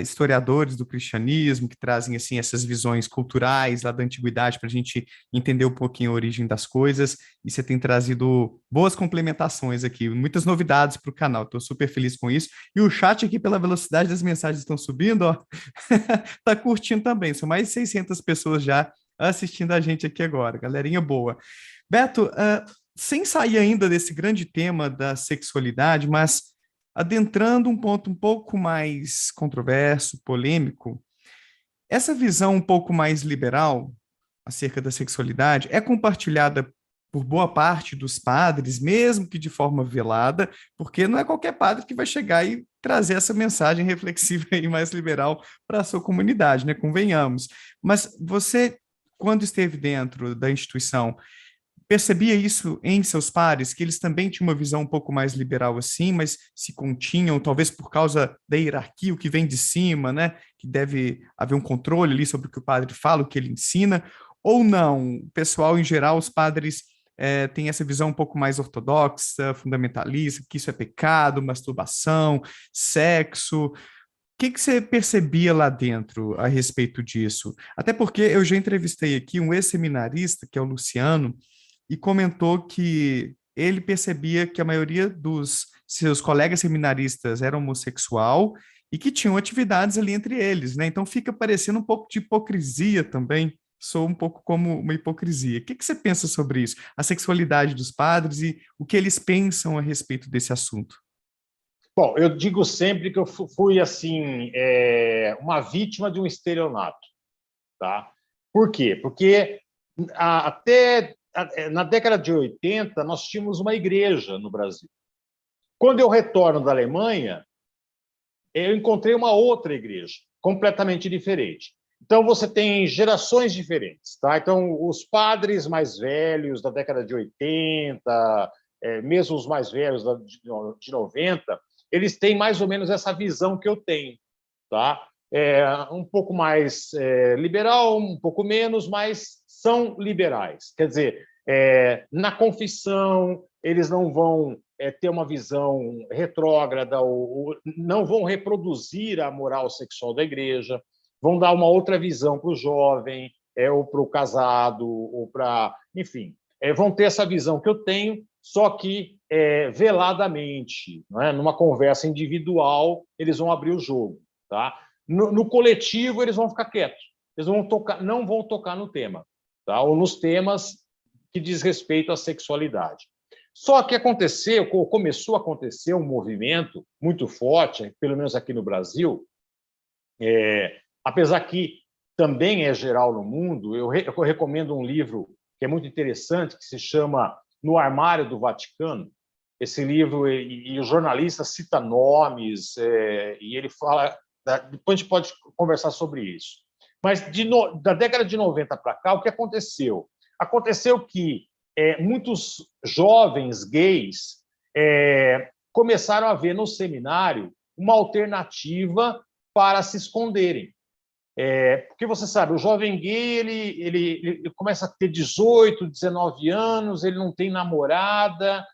historiadores do cristianismo que trazem assim essas visões culturais lá da antiguidade para a gente entender um pouquinho a origem das coisas. E você tem trazido boas complementações aqui, muitas novidades para o canal. Estou super feliz com isso. E o chat aqui, pela velocidade das mensagens estão subindo, ó, tá curtindo também. São mais de 600 pessoas já assistindo a gente aqui agora. Galerinha boa. Beto, sem sair ainda desse grande tema da sexualidade, mas adentrando um ponto um pouco mais controverso, polêmico, essa visão um pouco mais liberal acerca da sexualidade é compartilhada por boa parte dos padres, mesmo que de forma velada, porque não é qualquer padre que vai chegar e trazer essa mensagem reflexiva e mais liberal para a sua comunidade, né? Convenhamos. Mas você, quando esteve dentro da instituição, percebia isso em seus pares, que eles também tinham uma visão um pouco mais liberal assim, mas se continham, talvez por causa da hierarquia, o que vem de cima, né? Que deve haver um controle ali sobre o que o padre fala, o que ele ensina, ou não? O pessoal, em geral, os padres têm essa visão um pouco mais ortodoxa, fundamentalista, que isso é pecado, masturbação, sexo. O que você percebia lá dentro a respeito disso? Até porque eu já entrevistei aqui um ex-seminarista, que é o Luciano, e comentou que ele percebia que a maioria dos seus colegas seminaristas era homossexual e que tinham atividades ali entre eles, né? Então fica parecendo um pouco de hipocrisia também. Sou um pouco como uma hipocrisia. O que você pensa sobre isso? A sexualidade dos padres e o que eles pensam a respeito desse assunto? Bom, eu digo sempre que eu fui assim uma vítima de um estelionato, tá? Por quê? Porque até na década de 80 nós tínhamos uma igreja no Brasil. Quando eu retorno da Alemanha, eu encontrei uma outra igreja, completamente diferente. Então, você tem gerações diferentes. Tá? Então, os padres mais velhos da década de 80, mesmo os mais velhos de 90, eles têm mais ou menos essa visão que eu tenho. Tá? Um pouco mais liberal, um pouco menos, mas são liberais. Quer dizer, na confissão, eles não vão ter uma visão retrógrada, ou não vão reproduzir a moral sexual da igreja, vão dar uma outra visão para o jovem, ou para o casado, ou para... Enfim, vão ter essa visão que eu tenho, só que veladamente, não é? Numa conversa individual, eles vão abrir o jogo. Tá? No coletivo, eles vão ficar quietos, eles não vão tocar no tema, tá? Ou nos temas que diz respeito à sexualidade. Só que começou a acontecer um movimento muito forte, pelo menos aqui no Brasil, apesar que também é geral no mundo. Eu recomendo um livro que é muito interessante, que se chama No Armário do Vaticano. Esse livro, e o jornalista cita nomes, e ele fala... Depois a gente pode conversar sobre isso. Mas da década de 90 para cá, o que aconteceu? Aconteceu que muitos jovens gays começaram a ver no seminário uma alternativa para se esconderem. Porque você sabe, o jovem gay ele começa a ter 18, 19 anos, ele não tem namorada,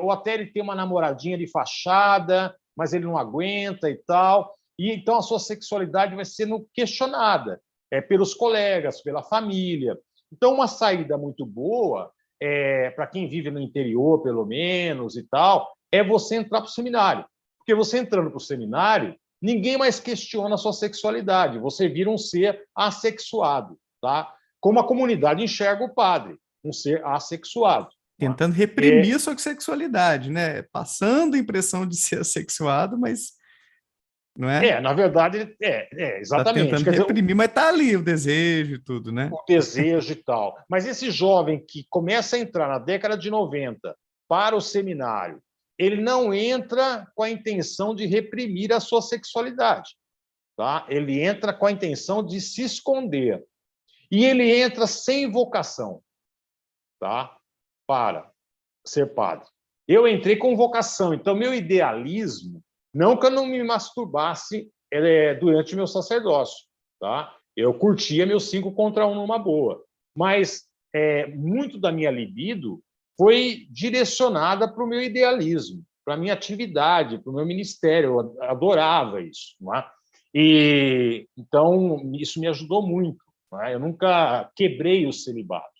ou até ele tem uma namoradinha de fachada, mas ele não aguenta e tal. E então a sua sexualidade vai sendo questionada pelos colegas, pela família. Então, uma saída muito boa, para quem vive no interior, pelo menos, e tal, é você entrar para o seminário. Porque você entrando para o seminário, ninguém mais questiona a sua sexualidade, você vira um ser assexuado, tá? Como a comunidade enxerga o padre, um ser assexuado. Tentando reprimir a sua sexualidade, né? Passando a impressão de ser assexuado, mas não é? Na verdade, Está exatamente. tentando reprimir, mas está ali o desejo e tudo, né? O desejo e tal. Mas esse jovem que começa a entrar na década de 90 para o seminário, ele não entra com a intenção de reprimir a sua sexualidade. Tá? Ele entra com a intenção de se esconder. E ele entra sem vocação, tá? Para ser padre. Eu entrei com vocação, então meu idealismo, não que eu não me masturbasse durante meu sacerdócio, tá? Eu curtia meus 5 contra 1 numa boa, mas muito da minha libido foi direcionada para o meu idealismo, para a minha atividade, para o meu ministério. Eu adorava isso, não é? E então isso me ajudou muito, não é? Eu nunca quebrei o celibato.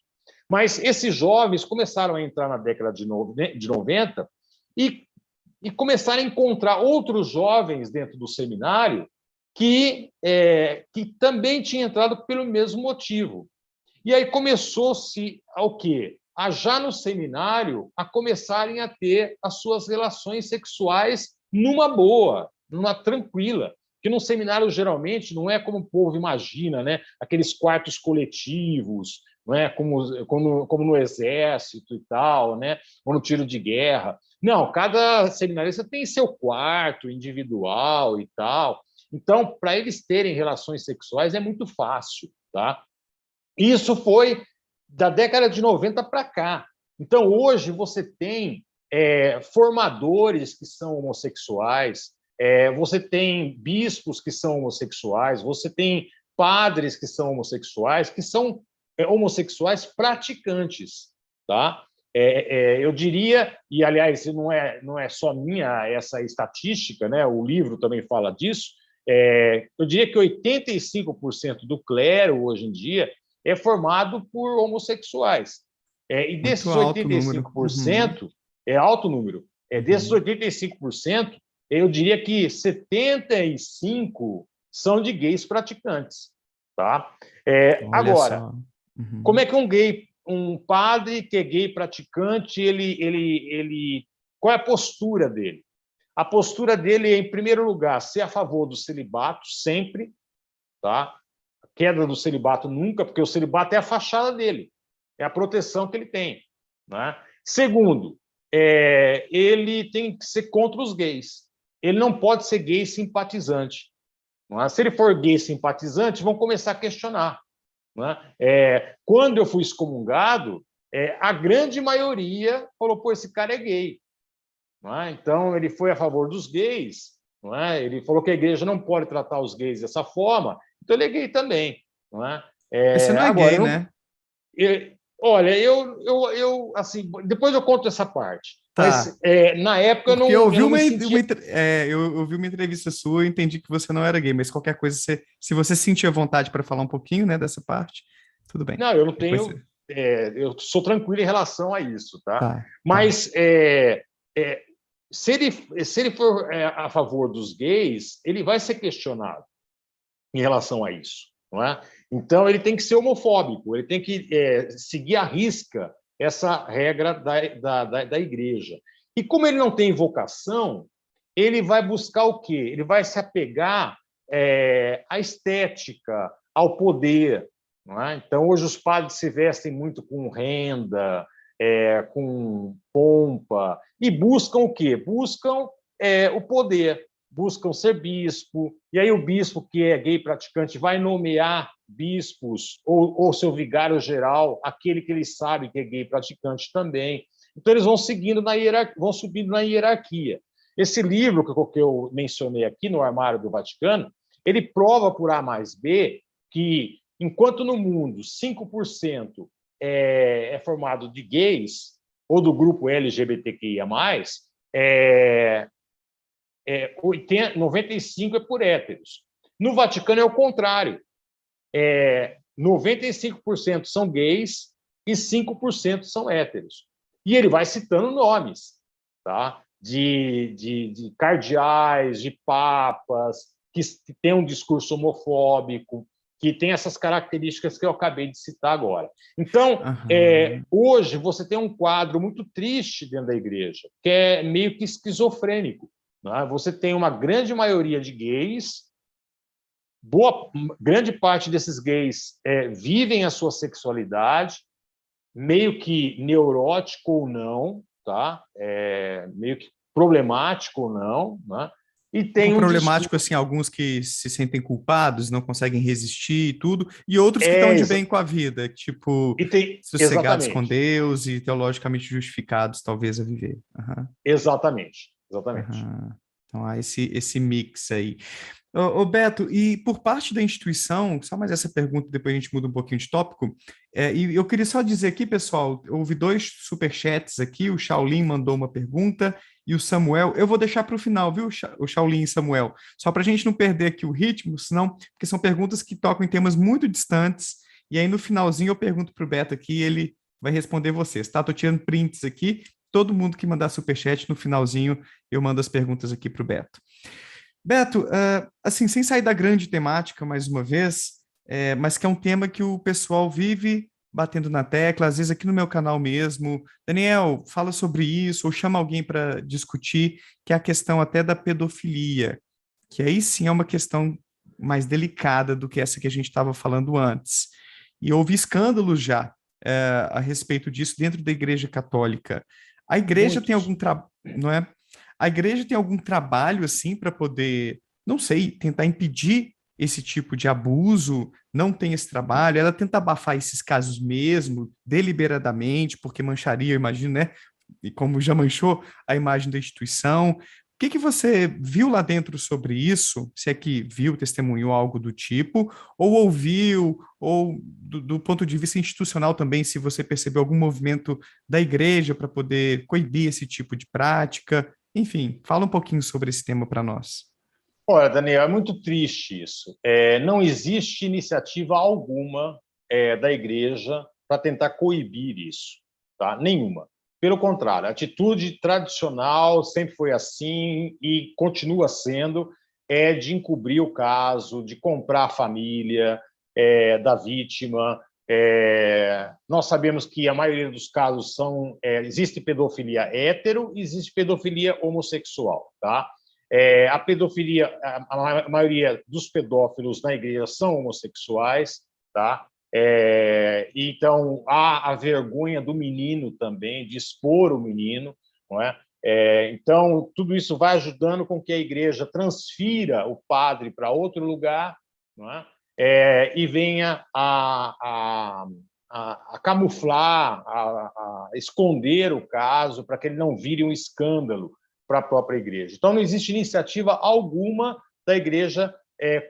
Mas esses jovens começaram a entrar na década de 90 e começaram a encontrar outros jovens dentro do seminário que também tinham entrado pelo mesmo motivo. E aí começou-se ao quê? Já no seminário, a começarem a ter as suas relações sexuais numa boa, numa tranquila. Que no seminário, geralmente, não é como o povo imagina, né? Aqueles quartos coletivos, não é? Como no exército e tal, né? Ou no tiro de guerra. Não, cada seminarista tem seu quarto individual e tal. Então, para eles terem relações sexuais é muito fácil, tá? Isso foi da década de 90 para cá. Então, hoje, você tem formadores que são homossexuais, você tem bispos que são homossexuais, você tem padres que são homossexuais praticantes. Tá? Eu diria, e, aliás, não é só minha essa estatística, né? O livro também fala disso, eu diria que 85% do clero, hoje em dia, é formado por homossexuais. E desses 85%, é alto número, desses 85%, eu diria que 75% são de gays praticantes. Tá? Agora, como é que um padre que é gay praticante, qual é a postura dele? A postura dele é, em primeiro lugar, ser a favor do celibato, sempre, tá? Queda do celibato nunca, porque o celibato é a fachada dele, é a proteção que ele tem. Né? Segundo, ele tem que ser contra os gays. Ele não pode ser gay simpatizante. Não é? Se ele for gay simpatizante, vão começar a questionar. Não é? Quando eu fui excomungado, a grande maioria falou: pô, esse cara é gay. Não é? Então, ele foi a favor dos gays. Não é? Ele falou que a igreja não pode tratar os gays dessa forma, então ele é gay também. Não é? Mas você não é Agora, gay, né? olha, assim, depois eu conto essa parte. Tá. Mas na época Porque eu não me sentia. eu ouvi uma entrevista sua e entendi que você não era gay, mas qualquer coisa, se você sentir a vontade para falar um pouquinho, né, dessa parte, tudo bem. Não, eu não Depois tenho. Eu sou tranquilo em relação a isso, tá? Tá, tá. Mas se ele for a favor dos gays, ele vai ser questionado em relação a isso, não é? Então ele tem que ser homofóbico, ele tem que seguir à risca essa regra da igreja. E como ele não tem vocação, ele vai buscar o quê? Ele vai se apegar à estética, ao poder. Não é? Então, hoje os padres se vestem muito com renda, com pompa, e buscam o quê? Buscam o poder, buscam ser bispo, e aí o bispo que é gay praticante vai nomear bispos ou seu vigário geral, aquele que ele sabe que é gay praticante também. Então, eles vão seguindo vão subindo na hierarquia. Esse livro que eu mencionei aqui, No Armário do Vaticano, ele prova por A mais B que, enquanto no mundo 5% formado de gays ou do grupo LGBTQIA+, 95% é por héteros. No Vaticano é o contrário. 95% são gays e 5% são héteros. E ele vai citando nomes, tá? De cardeais, de papas, que têm um discurso homofóbico, que tem essas características que eu acabei de citar agora. Então, Aham. hoje você tem um quadro muito triste dentro da igreja, que é meio que esquizofrênico. Né? Você tem uma grande maioria de gays, grande parte desses gays vivem a sua sexualidade, meio que neurótico ou não, tá? Meio que problemático ou não, né? E Ficam tem um problemático, discurso. assim, alguns que se sentem culpados, não conseguem resistir e tudo, e outros que estão de bem com a vida, tipo, E tem sossegados com exatamente, Deus e teologicamente justificados, talvez, a viver. Aham, exatamente. aham. Então há esse mix aí. Ô, Beto, e por parte da instituição, só mais essa pergunta, depois a gente muda um pouquinho de tópico, e eu queria só dizer aqui, pessoal, houve dois superchats aqui, o Shaolin mandou uma pergunta e o Samuel, eu vou deixar para o final, viu, o Shaolin e Samuel, só para a gente não perder aqui o ritmo, senão, porque são perguntas que tocam em temas muito distantes, e aí no finalzinho eu pergunto para o Beto aqui, ele vai responder vocês, tá? Tô tirando prints aqui, todo mundo que mandar superchat, no finalzinho eu mando as perguntas aqui para o Beto. Beto, assim, sem sair da grande temática mais uma vez, mas que é um tema que o pessoal vive batendo na tecla, às vezes aqui no meu canal mesmo. Daniel, fala sobre isso, ou chama alguém para discutir, que é a questão até da pedofilia, que aí sim é uma questão mais delicada do que essa que a gente estava falando antes. E houve escândalos já a respeito disso dentro da Igreja Católica. A igreja tem Muitos. algum trabalho, não é? A igreja tem algum trabalho assim para poder, não sei, tentar impedir esse tipo de abuso? Não tem esse trabalho? Ela tenta abafar esses casos mesmo, deliberadamente, porque mancharia, eu imagino, né? E como já manchou a imagem da instituição. O que que você viu lá dentro sobre isso? Se é que viu, testemunhou algo do tipo, ou ouviu, ou do ponto de vista institucional também, se você percebeu algum movimento da igreja para poder coibir esse tipo de prática? Enfim, fala um pouquinho sobre esse tema para nós. Olha, Daniel, é muito triste isso. Não existe iniciativa alguma da igreja para tentar coibir isso, tá? Nenhuma. Pelo contrário, a atitude tradicional sempre foi assim e continua sendo de encobrir o caso, de comprar a família da vítima. Nós sabemos que a maioria dos casos existe pedofilia hétero, existe pedofilia homossexual, tá? A pedofilia, a maioria dos pedófilos na igreja são homossexuais, tá? Então há a vergonha do menino também de expor o menino, não é? Então, tudo isso vai ajudando com que a igreja transfira o padre para outro lugar, não é? E venha a camuflar, a esconder o caso para que ele não vire um escândalo para a própria igreja. Então, não existe iniciativa alguma da igreja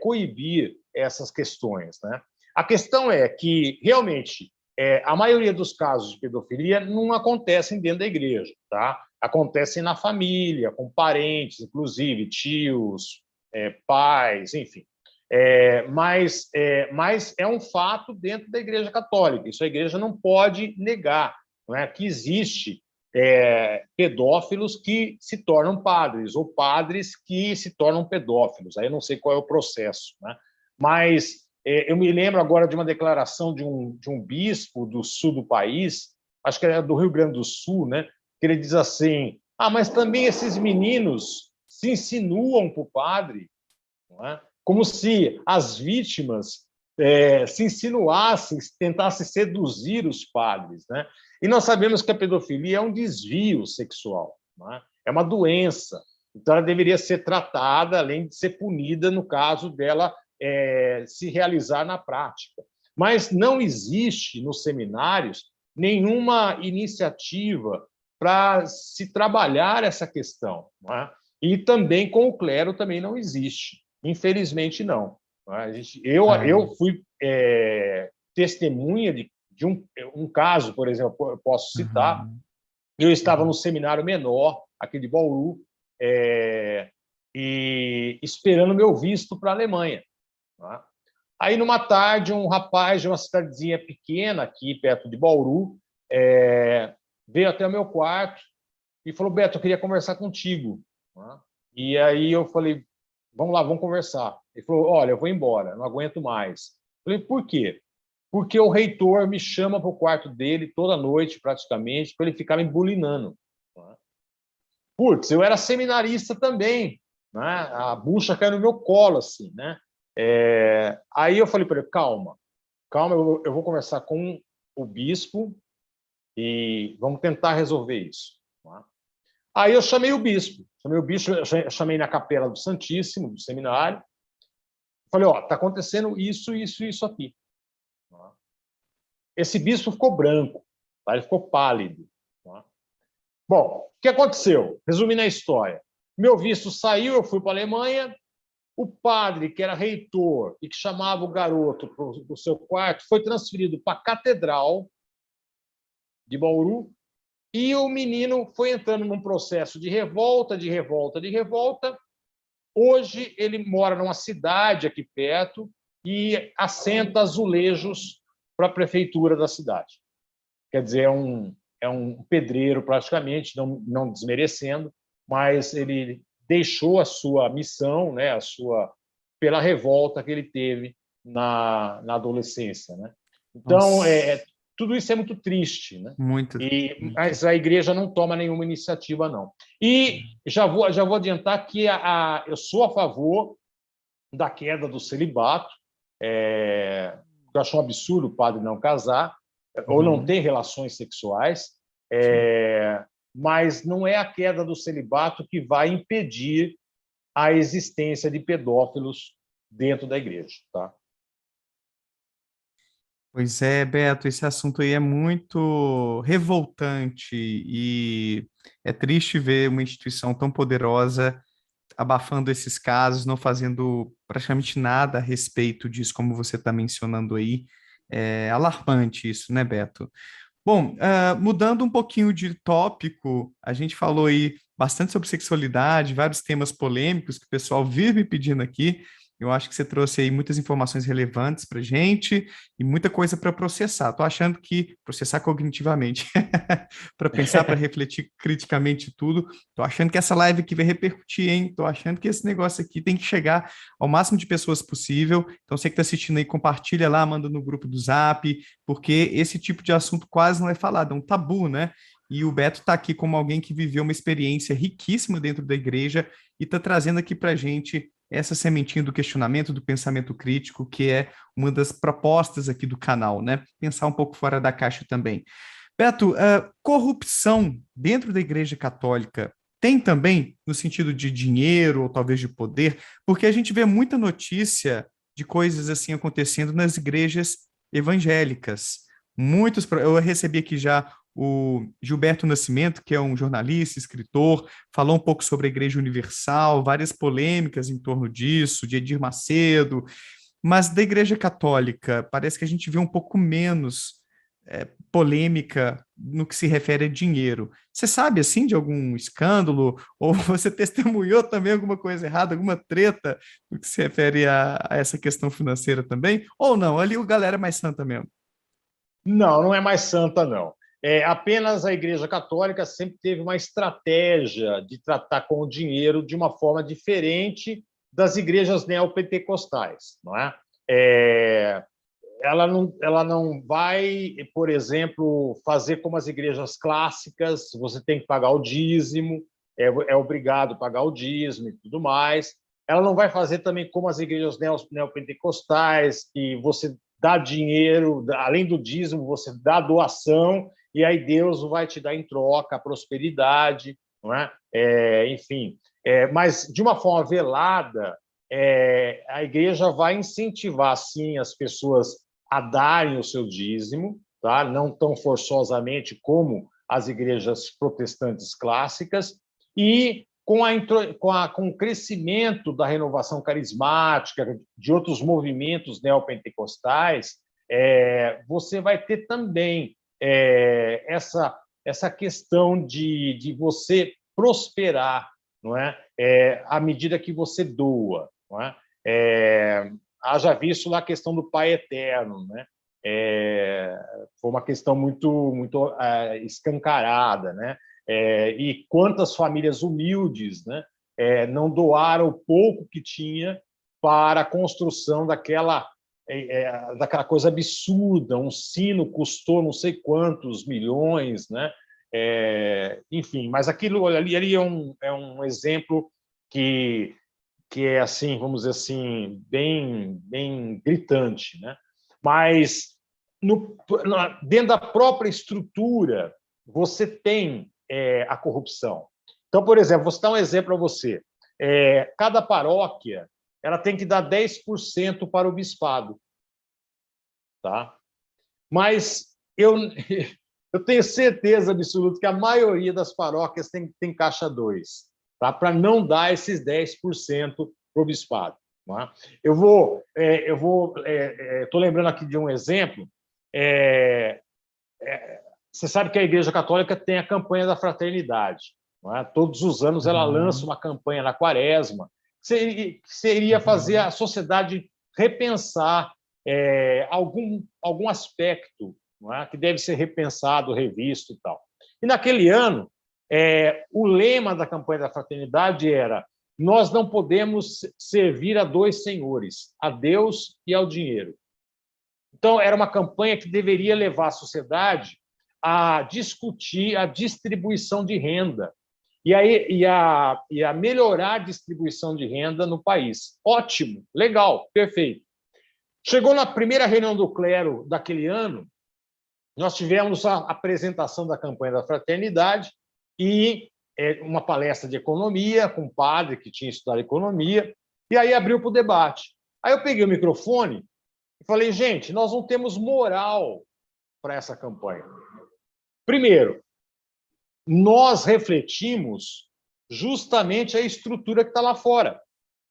coibir essas questões, né? A questão é que, realmente, a maioria dos casos de pedofilia não acontecem dentro da igreja, tá? Acontecem na família, com parentes, inclusive tios, pais, enfim. Mas é um fato dentro da Igreja Católica. Isso a Igreja não pode negar, não é? Que existe pedófilos que se tornam padres ou padres que se tornam pedófilos. Aí eu não sei qual é o processo, né? Mas eu me lembro agora de uma declaração de um bispo do sul do país, acho que era do Rio Grande do Sul, né? Que ele diz assim: mas também esses meninos se insinuam para o padre, não é? Como se as vítimas se insinuassem, tentassem seduzir os padres, né? E nós sabemos que a pedofilia é um desvio sexual, não é? É uma doença, então ela deveria ser tratada, além de ser punida no caso dela se realizar na prática. Mas não existe nos seminários nenhuma iniciativa para se trabalhar essa questão, não é? E também com o clero também não existe. Infelizmente, não. Eu fui testemunha de um caso, por exemplo, eu posso citar. Eu estava no seminário menor, aqui de Bauru, e esperando meu visto para a Alemanha. Tá? Aí, numa tarde, um rapaz de uma cidadezinha pequena, aqui perto de Bauru, veio até o meu quarto e falou: Beto, eu queria conversar contigo. Tá? E aí eu falei: vamos lá, vamos conversar. Ele falou: olha, eu vou embora, não aguento mais. Eu falei: por quê? Porque o reitor me chama para o quarto dele toda noite, praticamente, para ele ficar me bulinando. Putz, eu era seminarista também, né? A bucha caiu no meu colo, assim, né? Aí eu falei para ele: calma, eu vou conversar com o bispo e vamos tentar resolver isso. Aí eu chamei o bispo, chamei na capela do Santíssimo, do seminário, falei: está acontecendo isso, isso, isso aqui. Esse bispo ficou branco, tá? Ele ficou pálido. Tá? Bom, o que aconteceu? Resumindo a história. Meu visto saiu, eu fui para a Alemanha, o padre, que era reitor e que chamava o garoto para o seu quarto, foi transferido para a Catedral de Bauru, e o menino foi entrando num processo de revolta, de revolta, de revolta. Hoje ele mora numa cidade aqui perto e assenta azulejos para a prefeitura da cidade. Quer dizer, é um pedreiro praticamente, não desmerecendo, mas ele deixou a sua missão, né, pela revolta que ele teve na adolescência, né? Então, tudo isso é muito triste, né? Muito. Mas a igreja não toma nenhuma iniciativa, não. E já vou adiantar que eu sou a favor da queda do celibato. Eu acho um absurdo o padre não casar ou não ter relações sexuais, mas não é a queda do celibato que vai impedir a existência de pedófilos dentro da igreja, tá? Pois é, Beto, esse assunto aí é muito revoltante e é triste ver uma instituição tão poderosa abafando esses casos, não fazendo praticamente nada a respeito disso, como você está mencionando aí. É alarmante isso, né, Beto? Bom, mudando um pouquinho de tópico, a gente falou aí bastante sobre sexualidade, vários temas polêmicos que o pessoal vive pedindo aqui. Eu acho que você trouxe aí muitas informações relevantes para gente e muita coisa para processar. Estou achando que processar cognitivamente, para pensar, para refletir criticamente tudo. Estou achando que essa live aqui vai repercutir, hein? Estou achando que esse negócio aqui tem que chegar ao máximo de pessoas possível. Então, você que está assistindo aí, compartilha lá, manda no grupo do Zap, porque esse tipo de assunto quase não é falado, é um tabu, né? E o Beto está aqui como alguém que viveu uma experiência riquíssima dentro da igreja e está trazendo aqui para a gente essa sementinha do questionamento, do pensamento crítico, que é uma das propostas aqui do canal, né? Pensar um pouco fora da caixa também. Beto, corrupção dentro da Igreja Católica tem também no sentido de dinheiro ou talvez de poder, porque a gente vê muita notícia de coisas assim acontecendo nas igrejas evangélicas. Eu recebi aqui já o Gilberto Nascimento, que é um jornalista, escritor, falou um pouco sobre a Igreja Universal, várias polêmicas em torno disso, de Edir Macedo, mas da Igreja Católica parece que a gente vê um pouco menos polêmica no que se refere a dinheiro. Você sabe, assim, de algum escândalo? Ou você testemunhou também alguma coisa errada, alguma treta no que se refere a essa questão financeira também? Ou não? Ali o galera é mais santa mesmo. Não, não é mais santa, não. Apenas a Igreja Católica sempre teve uma estratégia de tratar com o dinheiro de uma forma diferente das igrejas neopentecostais, não é? É, ela não vai, por exemplo, fazer como as igrejas clássicas, você tem que pagar o dízimo, é obrigado a pagar o dízimo e tudo mais. Ela não vai fazer também como as igrejas neopentecostais, que você dá dinheiro, além do dízimo, você dá doação, e aí Deus vai te dar em troca a prosperidade, não é? Enfim, mas de uma forma velada, a igreja vai incentivar, sim, as pessoas a darem o seu dízimo, tá? Não tão forçosamente como as igrejas protestantes clássicas, e com o crescimento da renovação carismática, de outros movimentos neopentecostais, você vai ter também essa questão de você prosperar, não é? À medida que você doa, não é? Haja visto lá a questão do Pai Eterno, né? Foi uma questão muito escancarada, né? E quantas famílias humildes, né? Não doaram o pouco que tinha para a construção daquela coisa absurda. Um sino custou não sei quantos milhões, né? Enfim, mas aquilo ali é um exemplo que é assim, vamos dizer assim, bem gritante, né? Mas dentro da própria estrutura você tem a corrupção. Então, por exemplo, vou citar um exemplo para você. Cada paróquia ela tem que dar 10% para o bispado, tá? Mas eu tenho certeza absoluta que a maioria das paróquias tem caixa 2, tá? Para não dar esses 10% para o bispado. Tá? Estou lembrando aqui de um exemplo. Você sabe que a Igreja Católica tem a campanha da fraternidade. Não é? Todos os anos ela lança uma campanha na Quaresma, que seria fazer a sociedade repensar algum aspecto, não é? Que deve ser repensado, revisto e tal. E naquele ano, o lema da campanha da fraternidade era: nós não podemos servir a dois senhores, a Deus e ao dinheiro. Então, era uma campanha que deveria levar a sociedade a discutir a distribuição de renda e a melhorar a distribuição de renda no país. Ótimo, legal, perfeito. Chegou na primeira reunião do clero daquele ano, nós tivemos a apresentação da campanha da fraternidade e uma palestra de economia com um padre que tinha estudado economia, e aí abriu para o debate. Aí eu peguei o microfone e falei: gente, nós não temos moral para essa campanha. Primeiro, nós refletimos justamente a estrutura que está lá fora.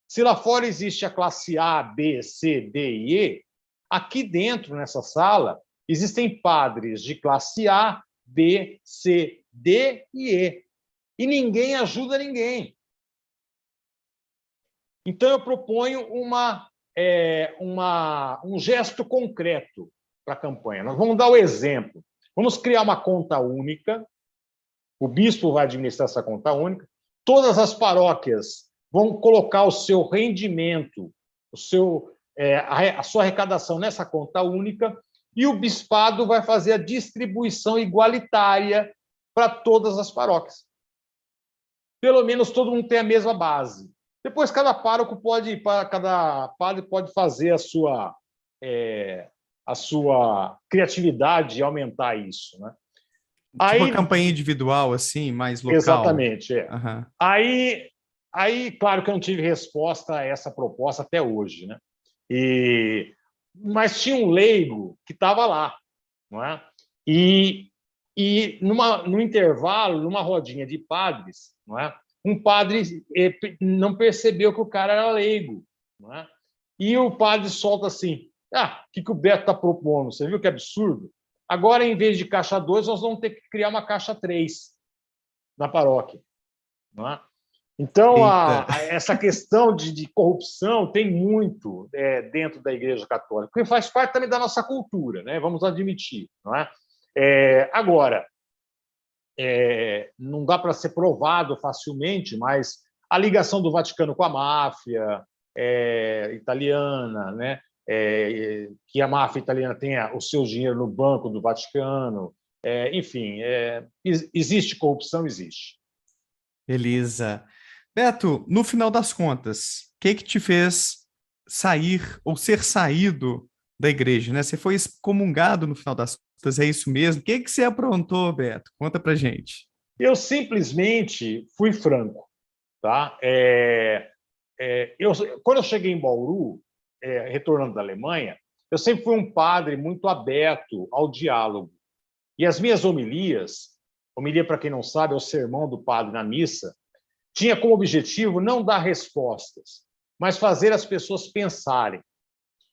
Se lá fora existe a classe A, B, C, D e E, aqui dentro, nessa sala, existem padres de classe A, B, C, D e E. E ninguém ajuda ninguém. Então, eu proponho um gesto concreto para a campanha. Nós vamos dar o exemplo. Vamos criar uma conta única. O bispo vai administrar essa conta única. Todas as paróquias vão colocar o seu rendimento, a sua arrecadação nessa conta única, e o bispado vai fazer a distribuição igualitária para todas as paróquias. Pelo menos todo mundo tem a mesma base. Depois, cada padre pode fazer a sua criatividade e aumentar isso, né? Tipo uma Aí, campanha individual, assim, mais local. exatamente, é. Aham. Aí, claro que eu não tive resposta a essa proposta até hoje, né? Mas tinha um leigo que estava lá, não é? E, no intervalo, numa rodinha de padres, não é? Um padre não percebeu que o cara era leigo, não é? E o padre solta assim: o que o Beto está propondo? Você viu que absurdo? Agora, em vez de caixa 2, nós vamos ter que criar uma caixa 3 na paróquia. Não é? Então, Eita. essa questão de corrupção tem muito dentro da Igreja Católica, porque faz parte também da nossa cultura, né? Vamos admitir. Não é? Agora, não dá para ser provado facilmente, mas a ligação do Vaticano com a máfia italiana, né? Que a máfia italiana tenha o seu dinheiro no banco do Vaticano, enfim, existe corrupção, existe. Beleza. Beto, no final das contas, o que que te fez sair ou ser saído da igreja, né? Você foi excomungado no final das contas, é isso mesmo? O que que você aprontou, Beto? Conta pra gente. Eu simplesmente fui franco, tá? Quando eu cheguei em Bauru, retornando da Alemanha, eu sempre fui um padre muito aberto ao diálogo. E as minhas homilias, homilia, para quem não sabe, é o sermão do padre na missa, tinha como objetivo não dar respostas, mas fazer as pessoas pensarem.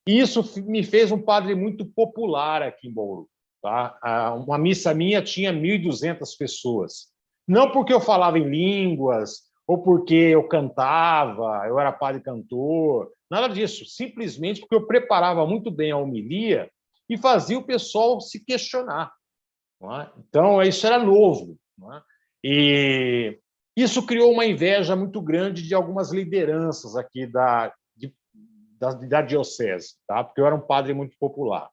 E isso me fez um padre muito popular aqui em Bauru. Tá? Uma missa minha tinha 1.200 pessoas. Não porque eu falava em línguas, ou porque eu cantava, eu era padre cantor, nada disso. Simplesmente porque eu preparava muito bem a homilia e fazia o pessoal se questionar. Não é? Então, isso era novo. Não é? E isso criou uma inveja muito grande de algumas lideranças aqui da diocese, tá? Porque eu era um padre muito popular.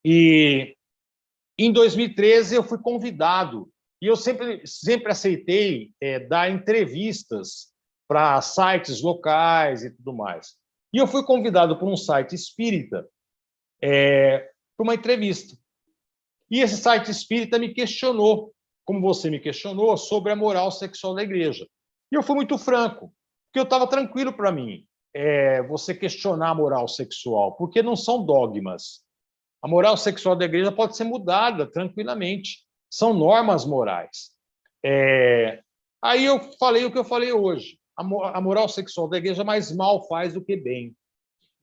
E em 2013 eu fui convidado, e eu sempre aceitei dar entrevistas para sites locais e tudo mais. E eu fui convidado por um site espírita para uma entrevista. E esse site espírita me questionou, como você me questionou, sobre a moral sexual da igreja. E eu fui muito franco, porque eu estava tranquilo para mim você questionar a moral sexual, porque não são dogmas. A moral sexual da igreja pode ser mudada tranquilamente. São normas morais. Aí eu falei o que eu falei hoje. A moral sexual da igreja mais mal faz do que bem.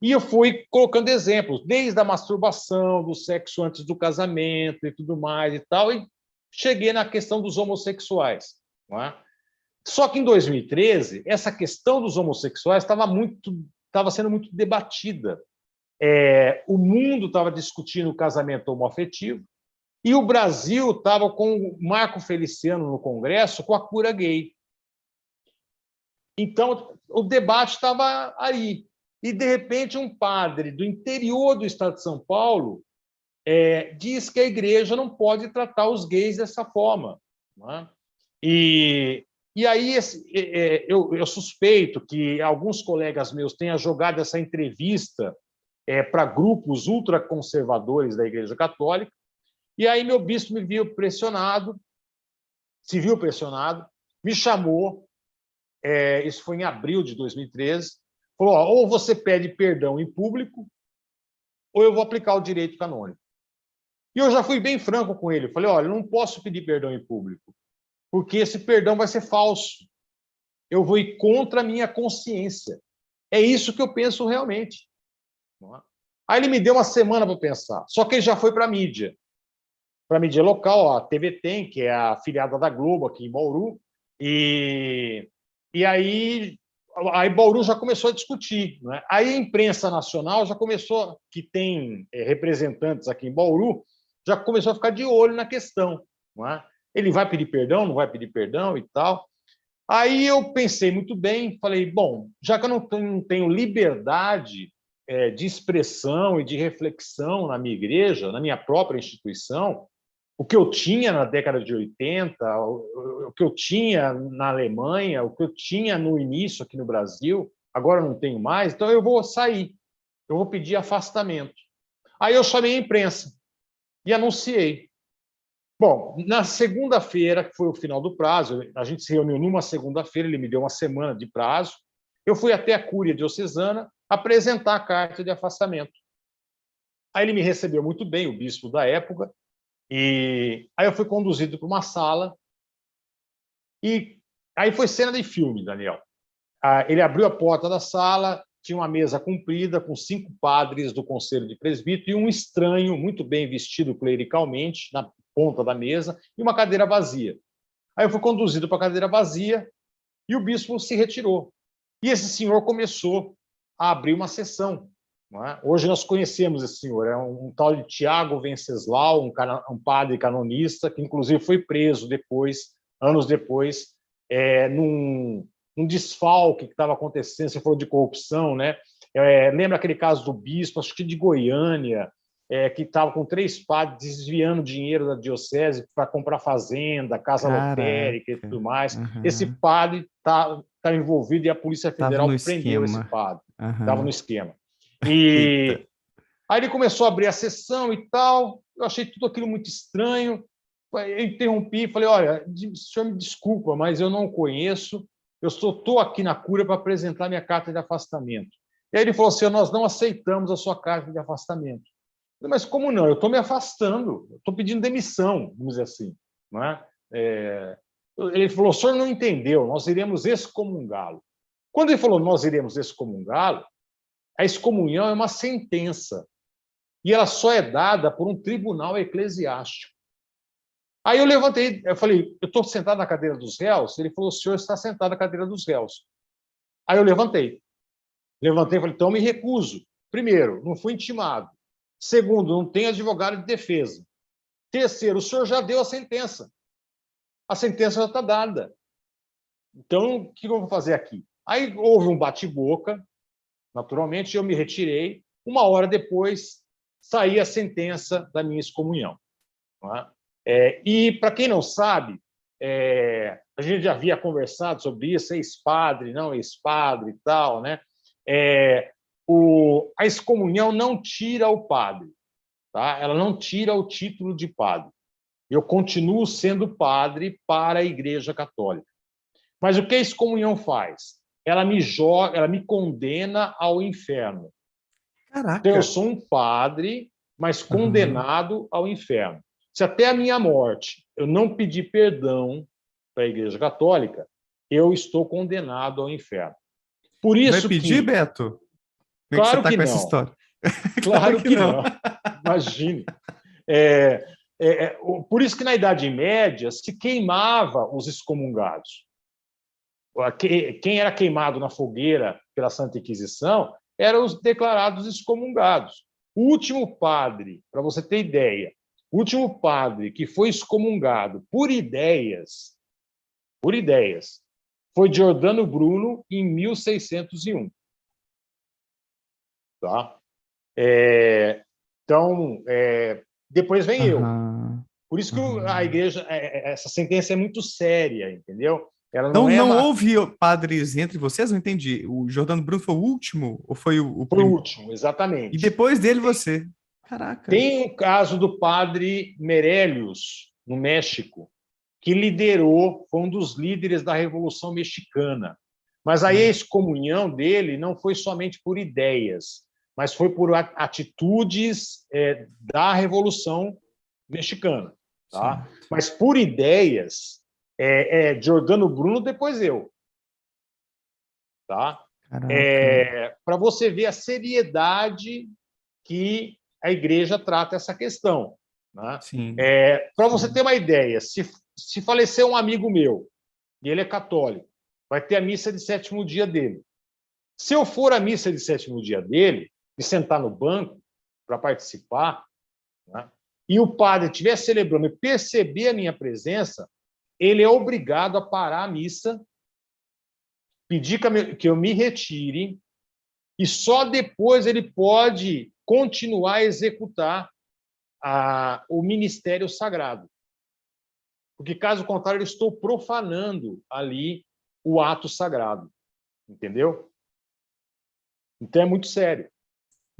E eu fui colocando exemplos, desde a masturbação, do sexo antes do casamento e tudo mais e tal, e cheguei na questão dos homossexuais. Não é? Só que em 2013, essa questão dos homossexuais estava sendo muito debatida. O mundo estava discutindo o casamento homoafetivo e o Brasil estava com o Marco Feliciano no Congresso com a cura gay. Então, o debate estava aí. E, de repente, um padre do interior do estado de São Paulo diz que a igreja não pode tratar os gays dessa forma. Não é? E aí eu suspeito que alguns colegas meus tenham jogado essa entrevista para grupos ultraconservadores da Igreja Católica, e aí meu bispo se viu pressionado, me chamou, isso foi em abril de 2013, falou, ou você pede perdão em público, ou eu vou aplicar o direito canônico. E eu já fui bem franco com ele, falei, olha, eu não posso pedir perdão em público, porque esse perdão vai ser falso. Eu vou ir contra a minha consciência. É isso que eu penso realmente. Não é? Aí ele me deu uma semana para pensar, só que ele já foi para a mídia local, a TV Tem, que é a afiliada da Globo aqui em Bauru, e aí Bauru já começou a discutir. Né? Aí a imprensa nacional já começou, que tem representantes aqui em Bauru, já começou a ficar de olho na questão. Não é? Ele vai pedir perdão, não vai pedir perdão e tal. Aí eu pensei muito bem, falei, bom, já que eu não tenho liberdade de expressão e de reflexão na minha igreja, na minha própria instituição, o que eu tinha na década de 80, o que eu tinha na Alemanha, o que eu tinha no início aqui no Brasil, agora não tenho mais, então eu vou sair, eu vou pedir afastamento. Aí eu chamei a imprensa e anunciei. Bom, na segunda-feira, que foi o final do prazo, a gente se reuniu numa segunda-feira, ele me deu uma semana de prazo, eu fui até a Cúria Diocesana apresentar a carta de afastamento. Aí ele me recebeu muito bem, o bispo da época, e aí eu fui conduzido para uma sala, e aí foi cena de filme, Daniel. Ele abriu a porta da sala, tinha uma mesa comprida com 5 padres do Conselho de Presbítero e um estranho, muito bem vestido clericalmente, na ponta da mesa, e uma cadeira vazia. Aí eu fui conduzido para a cadeira vazia e o bispo se retirou. E esse senhor começou a abrir uma sessão. Não é? Hoje nós conhecemos esse senhor, é um tal de Tiago Venceslau, um padre canonista, que inclusive foi preso depois, anos depois, num desfalque que estava acontecendo, você falou de corrupção, né? Lembra aquele caso do bispo, acho que de Goiânia, que estava com 3 padres desviando dinheiro da diocese para comprar fazenda, casa Caraca. lotérica e tudo mais. Esse Uhum. padre está envolvido e a Polícia Tava no Federal prendeu esse esquema. padre. Estava no Uhum. esquema. Eita. E aí ele começou a abrir a sessão e tal. Eu achei tudo aquilo muito estranho. Eu interrompi e falei: olha, o senhor me desculpa, mas eu não o conheço. Eu estou aqui na Cúria para apresentar minha carta de afastamento. E aí ele falou assim: nós não aceitamos a sua carta de afastamento. Eu falei, mas como não? Eu estou me afastando, estou pedindo demissão, vamos dizer assim. Não é? Ele falou: o senhor não entendeu, nós iremos excomungá-lo. Quando ele falou nós iremos excomungá-lo, a excomunhão é uma sentença e ela só é dada por um tribunal eclesiástico. Aí eu levantei, eu falei: eu estou sentado na cadeira dos réus? Ele falou: o senhor está sentado na cadeira dos réus. Aí eu levantei e falei: então eu me recuso. Primeiro, não fui intimado. Segundo, não tem advogado de defesa. Terceiro, o senhor já deu a sentença. A sentença já está dada. Então, o que eu vou fazer aqui? Aí houve um bate-boca, naturalmente, eu me retirei. 1 hora depois, saí a sentença da minha excomunhão. Não é? E, para quem não sabe, a gente já havia conversado sobre isso, ex-padre, não ex-padre e tal, né? A excomunhão não tira o padre, tá? Ela não tira o título de padre. Eu continuo sendo padre para a Igreja Católica. Mas o que a excomunhão faz? Ela me condena ao inferno. Então, eu Caraca. sou um padre, mas Uhum. condenado ao inferno. Se até a minha morte eu não pedir perdão para a Igreja Católica, eu estou condenado ao inferno. Por Vai isso pedir, que, Beto? Como é que você claro tá que com essa não, história? Claro claro que que não. não, imagine. É, por isso que na Idade Média se queimava os excomungados. Quem era queimado na fogueira pela Santa Inquisição eram os declarados excomungados. O último padre, para você ter ideia, o último padre que foi excomungado por ideias, foi Giordano Bruno em 1601. Tá? Então, depois vem eu. Aham. Por isso que a Aham. igreja, essa sentença é muito séria, entendeu? Ela Então não é não uma. houve padres entre vocês? Não entendi. O Jordano Bruno foi o último ou foi o Foi o primeiro? último, E exatamente. depois dele você. Caraca. Tem o caso do padre Meirelles, no México, que liderou, foi um dos líderes da Revolução Mexicana. Mas aí a Hum. excomunhão dele não foi somente por ideias, mas foi por atitudes da Revolução Mexicana. Tá? Certo. Mas por ideias, Giordano Bruno, depois eu. Tá? Caraca. Para você ver a seriedade que a igreja trata essa questão. Né? Sim. Para você ter Sim. uma ideia, se falecer um amigo meu, e ele é católico, vai ter a missa de 7º dia dele. Se eu for à missa de 7º dia dele, e sentar no banco para participar, né, e o padre estiver celebrando e perceber a minha presença, ele é obrigado a parar a missa, pedir que eu me retire, e só depois ele pode continuar a executar o ministério sagrado. Porque, caso contrário, eu estou profanando ali o ato sagrado. Entendeu? Então, é muito sério.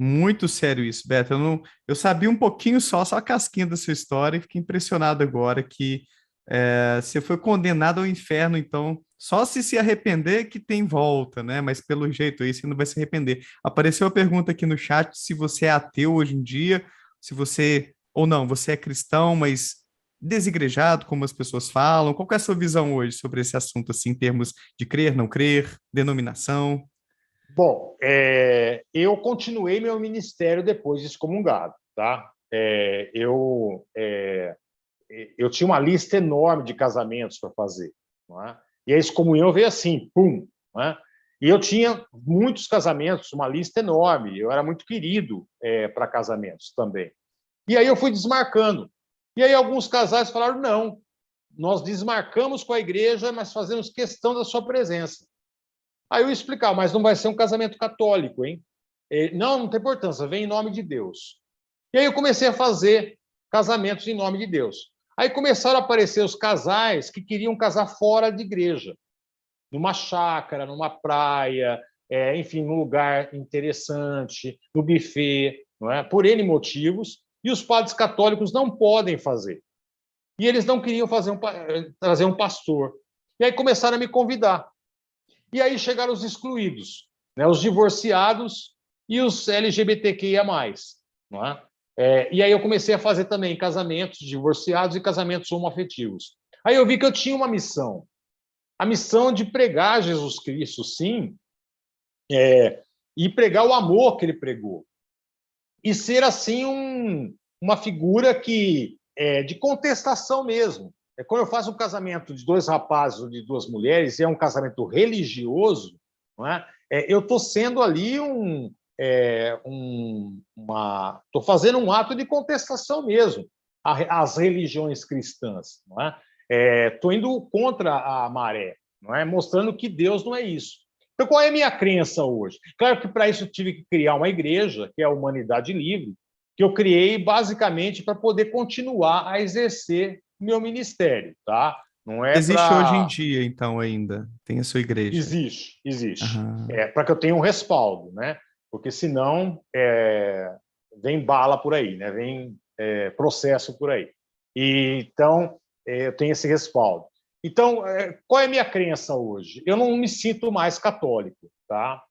Muito sério isso, Beto. Eu sabia um pouquinho só a casquinha da sua história e fiquei impressionado agora que você foi condenado ao inferno, então só se arrepender que tem volta, né? Mas pelo jeito aí você não vai se arrepender. Apareceu a pergunta aqui no chat se você é ateu hoje em dia, se você, ou não, você é cristão, mas desigrejado, como as pessoas falam. Qual que é a sua visão hoje sobre esse assunto, assim, em termos de crer, não crer, denominação? Bom, eu continuei meu ministério depois de excomungado, tá? Eu tinha uma lista enorme de casamentos para fazer, não é? E a excomunhão veio assim, pum, não é? E eu tinha muitos casamentos, uma lista enorme. Eu era muito querido para casamentos também. E aí eu fui desmarcando. E aí alguns casais falaram: não, nós desmarcamos com a igreja, mas fazemos questão da sua presença. Aí eu explicar, mas não vai ser um casamento católico, hein? Não, não tem importância, vem em nome de Deus. E aí eu comecei a fazer casamentos em nome de Deus. Aí começaram a aparecer os casais que queriam casar fora de igreja, numa chácara, numa praia, enfim, num lugar interessante, no buffet, não é? Por N motivos, e os padres católicos não podem fazer. E eles não queriam trazer um pastor. E aí começaram a me convidar. E aí chegaram os excluídos, né? Os divorciados e os LGBTQIA+. Não é? E aí eu comecei a fazer também casamentos divorciados e casamentos homoafetivos. Aí eu vi que eu tinha uma missão. A missão de pregar Jesus Cristo, sim, e pregar o amor que ele pregou. E ser, assim, uma figura de contestação mesmo. Quando eu faço um casamento de dois rapazes ou de duas mulheres, e é um casamento religioso, não é? Eu estou sendo ali estou fazendo um ato de contestação mesmo às religiões cristãs, não é? Estou indo contra a maré, não é? Mostrando que Deus não é isso. Então, qual é a minha crença hoje? Claro que para isso eu tive que criar uma igreja, que é a Humanidade Livre, que eu criei basicamente para poder continuar a exercer meu ministério, tá? Não é Existe hoje em para... dia, então, ainda? Tem a sua igreja? Existe, existe. Aham. Para que eu tenha um respaldo, né? Porque senão vem bala por aí, né? Vem processo por aí. Então, eu tenho esse respaldo. Então, qual é a minha crença hoje? Eu não me sinto mais católico, tá?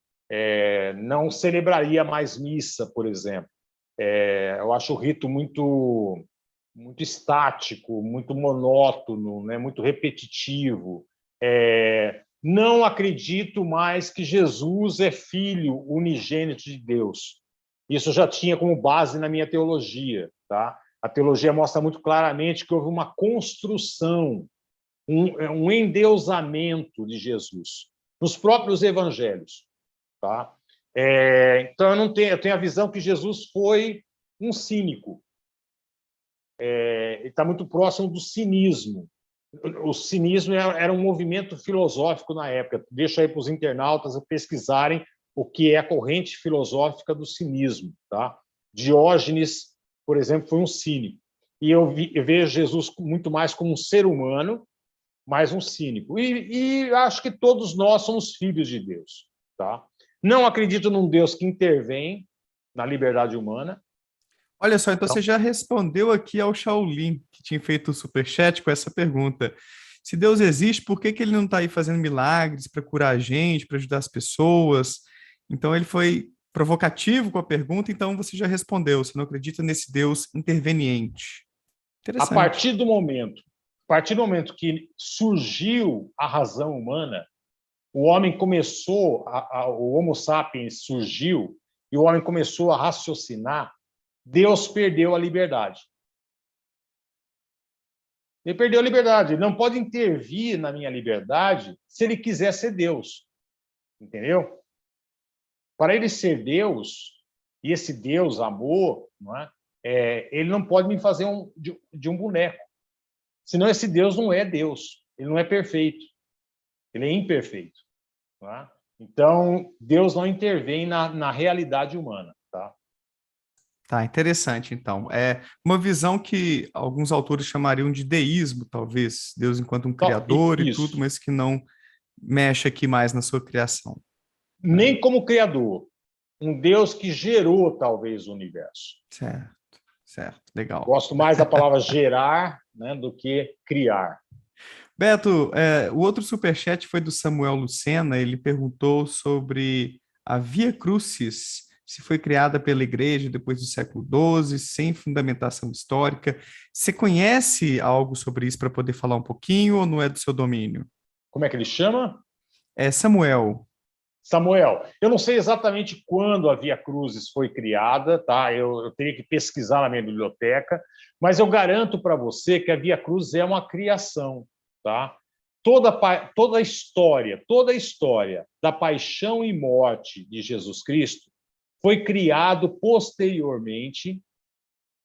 Não celebraria mais missa, por exemplo. Eu acho o rito muito estático, muito monótono, né? Muito repetitivo. Não acredito mais que Jesus é filho unigênito de Deus. Isso eu já tinha como base na minha teologia, tá? A teologia mostra muito claramente que houve uma construção, um endeusamento de Jesus nos próprios evangelhos, tá? Então eu tenho a visão que Jesus foi um cínico. Está muito próximo do cinismo. O cinismo era um movimento filosófico na época. Deixa aí para os internautas pesquisarem o que é a corrente filosófica do cinismo, tá? Diógenes, por exemplo, foi um cínico. E eu vejo Jesus muito mais como um ser humano, mais um cínico. E acho que todos nós somos filhos de Deus, tá? Não acredito num Deus que intervém na liberdade humana. Olha só, então você Então, já respondeu aqui ao Shaolin, que tinha feito o superchat com essa pergunta. Se Deus existe, por que que ele não está aí fazendo milagres para curar a gente, para ajudar as pessoas? Então ele foi provocativo com a pergunta, então você já respondeu. Você não acredita nesse Deus interveniente. a Interessante. partir do momento, que surgiu a razão humana, o homem começou, o Homo sapiens surgiu e o homem começou a raciocinar, Deus perdeu a liberdade. Ele perdeu a liberdade. Ele não pode intervir na minha liberdade se ele quiser ser Deus. Entendeu? Para ele ser Deus, e esse Deus, amor, não é? Ele não pode me fazer de um boneco. Senão esse Deus não é Deus. Ele não é perfeito. Ele é imperfeito. Tá? Então, Deus não intervém na realidade humana. Tá? Tá, interessante, então. É uma visão que alguns autores chamariam de deísmo, talvez, Deus enquanto um Então, criador e tudo, isso. mas que não mexe aqui mais na sua criação, né? Nem como criador. um Deus que gerou, talvez, o universo. Certo, certo, legal. Gosto mais da palavra gerar, né, do que criar. Beto, o outro superchat foi do Samuel Lucena. Ele perguntou sobre a Via Crucis, se foi criada pela igreja depois do século XII, sem fundamentação histórica. Você conhece algo sobre isso para poder falar um pouquinho ou não é do seu domínio? Como é que ele chama? É Samuel. Samuel, eu não sei exatamente quando a Via Crucis foi criada, tá? Eu teria que pesquisar na minha biblioteca, mas eu garanto para você que a Via Crucis é uma criação, tá? Toda a história da paixão e morte de Jesus Cristo foi criado posteriormente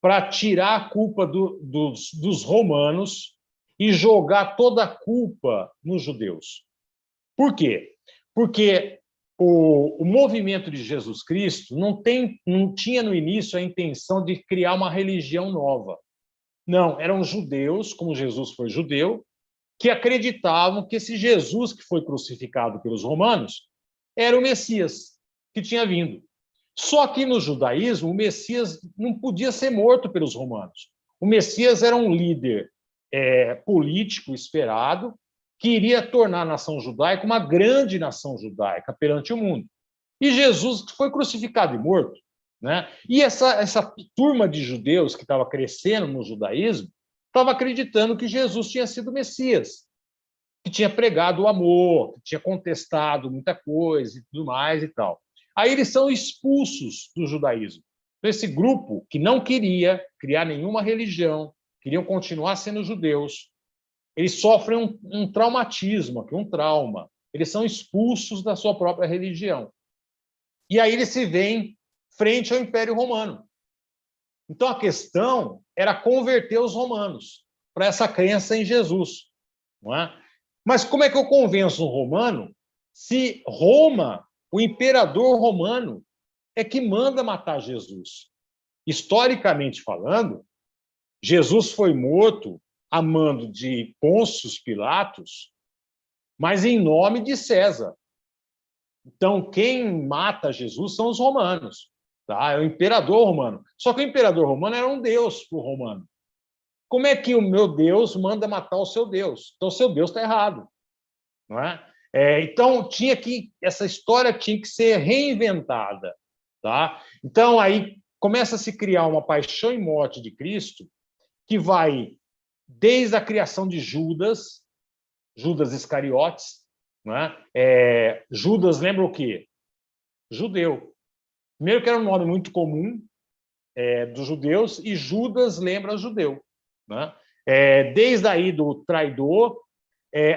para tirar a culpa dos romanos e jogar toda a culpa nos judeus. Por quê? Porque o movimento de Jesus Cristo não tinha no início a intenção de criar uma religião nova. Não, eram judeus, como Jesus foi judeu, que acreditavam que esse Jesus que foi crucificado pelos romanos era o Messias que tinha vindo. Só que no judaísmo, o Messias não podia ser morto pelos romanos. O Messias era um líder político esperado, que iria tornar a nação judaica uma grande nação judaica perante o mundo. E Jesus foi crucificado e morto. Né? E essa turma de judeus que estava crescendo no judaísmo estava acreditando que Jesus tinha sido o Messias, que tinha pregado o amor, que tinha contestado muita coisa e tudo mais e tal. Aí eles são expulsos do judaísmo. Então, esse grupo que não queria criar nenhuma religião, queriam continuar sendo judeus, eles sofrem um traumatismo, um trauma. Eles são expulsos da sua própria religião. E aí eles se veem frente ao Império Romano. Então, a questão era converter os romanos para essa crença em Jesus. Não é? Mas como é que eu convenço um romano se Roma, o imperador romano, é que manda matar Jesus? Historicamente falando, Jesus foi morto a mando de Pôncio Pilatos, mas em nome de César. Então, quem mata Jesus são os romanos, tá? É o imperador romano. Só que o imperador romano era um deus para o romano. Como é que o meu Deus manda matar o seu Deus? Então, o seu Deus está errado, não é? Então, essa história tinha que ser reinventada, tá? Então, aí começa a se criar uma paixão e morte de Cristo que vai desde a criação de Judas Iscariotes, né? Judas lembra o quê? Judeu. Primeiro que era um nome muito comum dos judeus, e Judas lembra judeu. Né? Desde aí do traidor,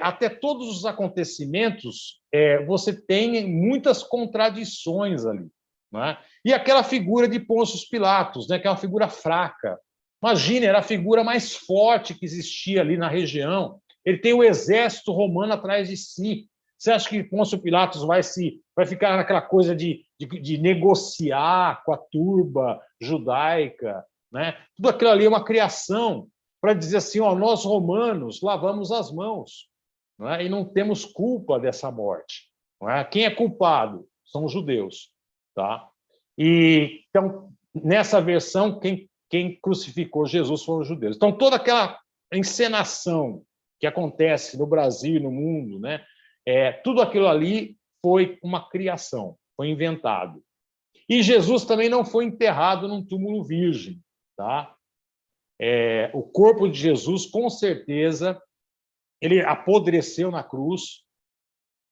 até todos os acontecimentos, você tem muitas contradições ali. Né? E aquela figura de Pôncio Pilatos, né? Que é uma figura fraca. Imagina, era a figura mais forte que existia ali na região. Ele tem o exército romano atrás de si. Você acha que Pôncio Pilatos vai ficar naquela coisa de negociar com a turba judaica? Né? Tudo aquilo ali é uma criação para dizer assim, ó, nós romanos lavamos as mãos, né? E não temos culpa dessa morte. Não é? Quem é culpado são os judeus. Tá? E, então, nessa versão, quem crucificou Jesus foram os judeus. Então, toda aquela encenação que acontece no Brasil e no mundo, né? Tudo aquilo ali foi uma criação, foi inventado. E Jesus também não foi enterrado num túmulo virgem. Tá? O corpo de Jesus, com certeza, ele apodreceu na cruz,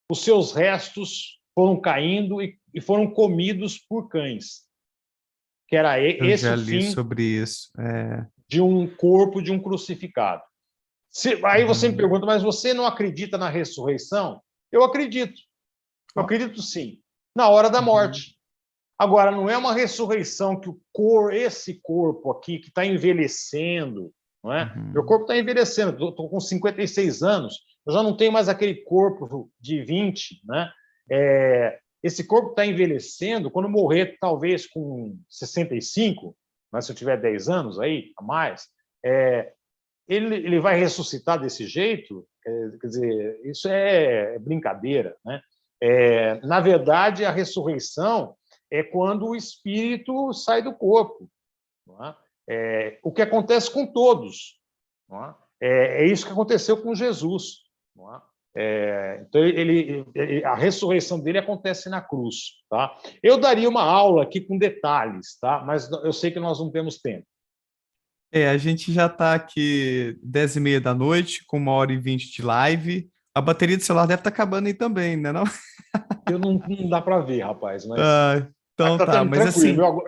os seus restos foram caindo e foram comidos por cães. Que era esse o fim sobre isso. de um corpo de um crucificado. Aí você me pergunta, mas você não acredita na ressurreição? Eu acredito. Eu acredito sim. Na hora da morte. Agora, não é uma ressurreição que esse corpo aqui, que está envelhecendo, não é? Meu corpo está envelhecendo, estou com 56 anos, eu já não tenho mais aquele corpo de 20, né? Esse corpo está envelhecendo, quando morrer, talvez com 65, mas se eu tiver 10 anos aí, a mais, ele vai ressuscitar desse jeito? Quer dizer, isso é brincadeira, né? Na verdade, a ressurreição é quando o espírito sai do corpo. Não é? O que acontece com todos. Não é? É isso que aconteceu com Jesus. Não é? Então, a ressurreição dele acontece na cruz. Tá? Eu daria uma aula aqui com detalhes, tá? Mas eu sei que nós não temos tempo. A gente já está aqui 10h30 da noite, com 1h20 de live. A bateria do celular deve estar acabando aí também, né, não? Eu não dá para ver, rapaz, mas Ah, então tá, mas tranquilo. assim,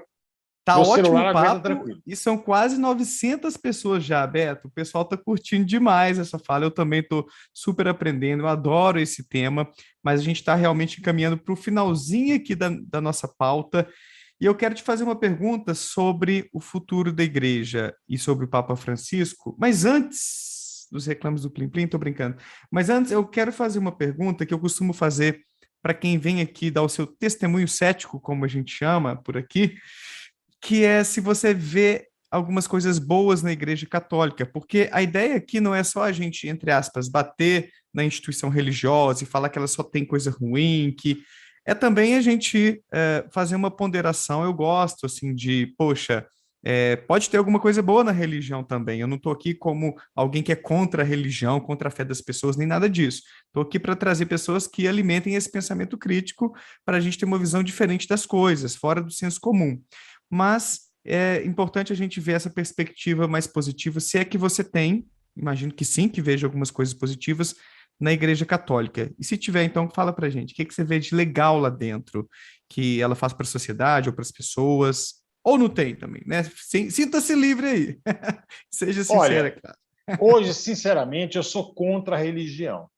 tá Meu ótimo o celular aguenta papo tranquilo. e são quase 900 pessoas já, Beto. O pessoal tá curtindo demais essa fala. Eu também tô super aprendendo, eu adoro esse tema, mas a gente está realmente caminhando para o finalzinho aqui da nossa pauta. E eu quero te fazer uma pergunta sobre o futuro da igreja e sobre o Papa Francisco. Mas antes dos reclames do Plim Plim, tô brincando. Mas antes eu quero fazer uma pergunta que eu costumo fazer para quem vem aqui dar o seu testemunho cético, como a gente chama por aqui, que é se você vê algumas coisas boas na Igreja Católica, porque a ideia aqui não é só a gente, entre aspas, bater na instituição religiosa e falar que ela só tem coisa ruim, que é também a gente fazer uma ponderação. Eu gosto, assim, de, poxa, pode ter alguma coisa boa na religião também. Eu não estou aqui como alguém que é contra a religião, contra a fé das pessoas, nem nada disso. Estou aqui para trazer pessoas que alimentem esse pensamento crítico para a gente ter uma visão diferente das coisas, fora do senso comum. Mas é importante a gente ver essa perspectiva mais positiva, se é que você tem, imagino que sim, que veja algumas coisas positivas na Igreja Católica. E se tiver, então, fala pra gente, o que que você vê de legal lá dentro, que ela faz para a sociedade ou para as pessoas, ou não tem também, né? Sinta-se livre aí. Seja sincera, Olha, claro. hoje, sinceramente, eu sou contra a religião.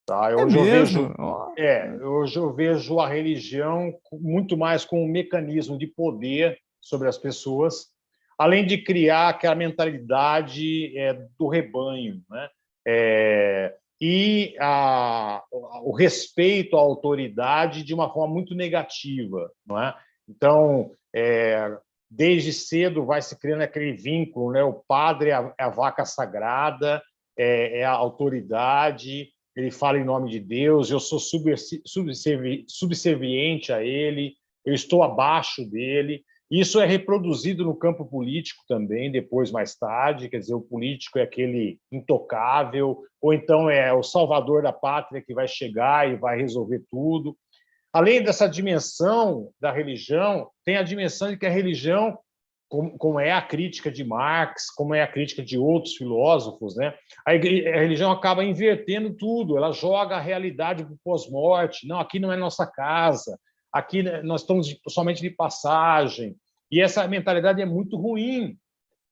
Tá? É Hoje eu mesmo? vejo, Ó, hoje eu vejo a religião muito mais como um mecanismo de poder sobre as pessoas, além de criar aquela mentalidade do rebanho, né? O respeito à autoridade de uma forma muito negativa, não é? Então, desde cedo vai se criando aquele vínculo, né? O padre é a vaca sagrada, é a autoridade, ele fala em nome de Deus, eu sou subserviente a ele, eu estou abaixo dele. Isso é reproduzido no campo político também, depois, mais tarde, quer dizer, o político é aquele intocável, ou então é o salvador da pátria que vai chegar e vai resolver tudo. Além dessa dimensão da religião, tem a dimensão de que a religião, como é a crítica de Marx, como é a crítica de outros filósofos, né? A religião acaba invertendo tudo, ela joga a realidade para o pós-morte. Não, aqui não é nossa casa, aqui nós estamos somente de passagem. E essa mentalidade é muito ruim.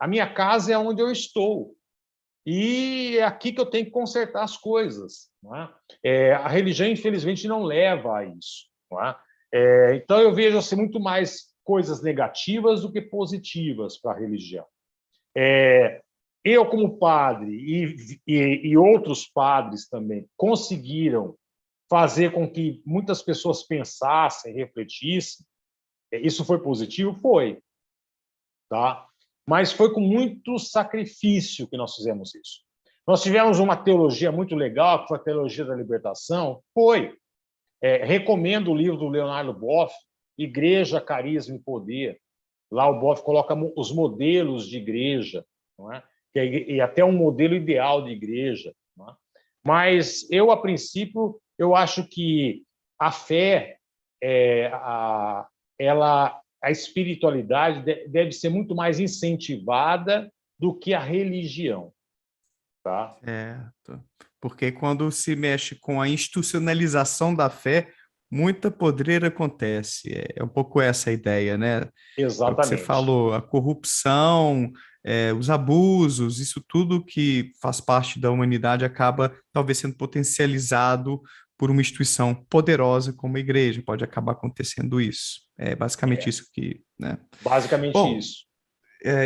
A minha casa é onde eu estou. E é aqui que eu tenho que consertar as coisas. Não é? A religião, infelizmente, não leva a isso. Não é? Então, eu vejo assim, muito mais coisas negativas do que positivas para a religião. Eu, como padre, e outros padres também, conseguiram fazer com que muitas pessoas pensassem, refletissem. Isso foi positivo? Foi. Tá? Mas foi com muito sacrifício que nós fizemos isso. Nós tivemos uma teologia muito legal, que foi a Teologia da Libertação. Foi. Recomendo o livro do Leonardo Boff, Igreja, Carisma e Poder. Lá o Boff coloca os modelos de igreja, não é? E até um modelo ideal de igreja. Não é? Mas eu, a princípio, eu acho que a fé, a espiritualidade deve ser muito mais incentivada do que a religião. Tá? certo. Porque quando se mexe com a institucionalização da fé, muita podreira acontece. É um pouco essa a ideia, né? É o que você Exatamente. falou, a corrupção, os abusos, isso tudo que faz parte da humanidade acaba talvez sendo potencializado por uma instituição poderosa como a igreja. Pode acabar acontecendo isso. É basicamente É, isso que, né? basicamente Bom, isso.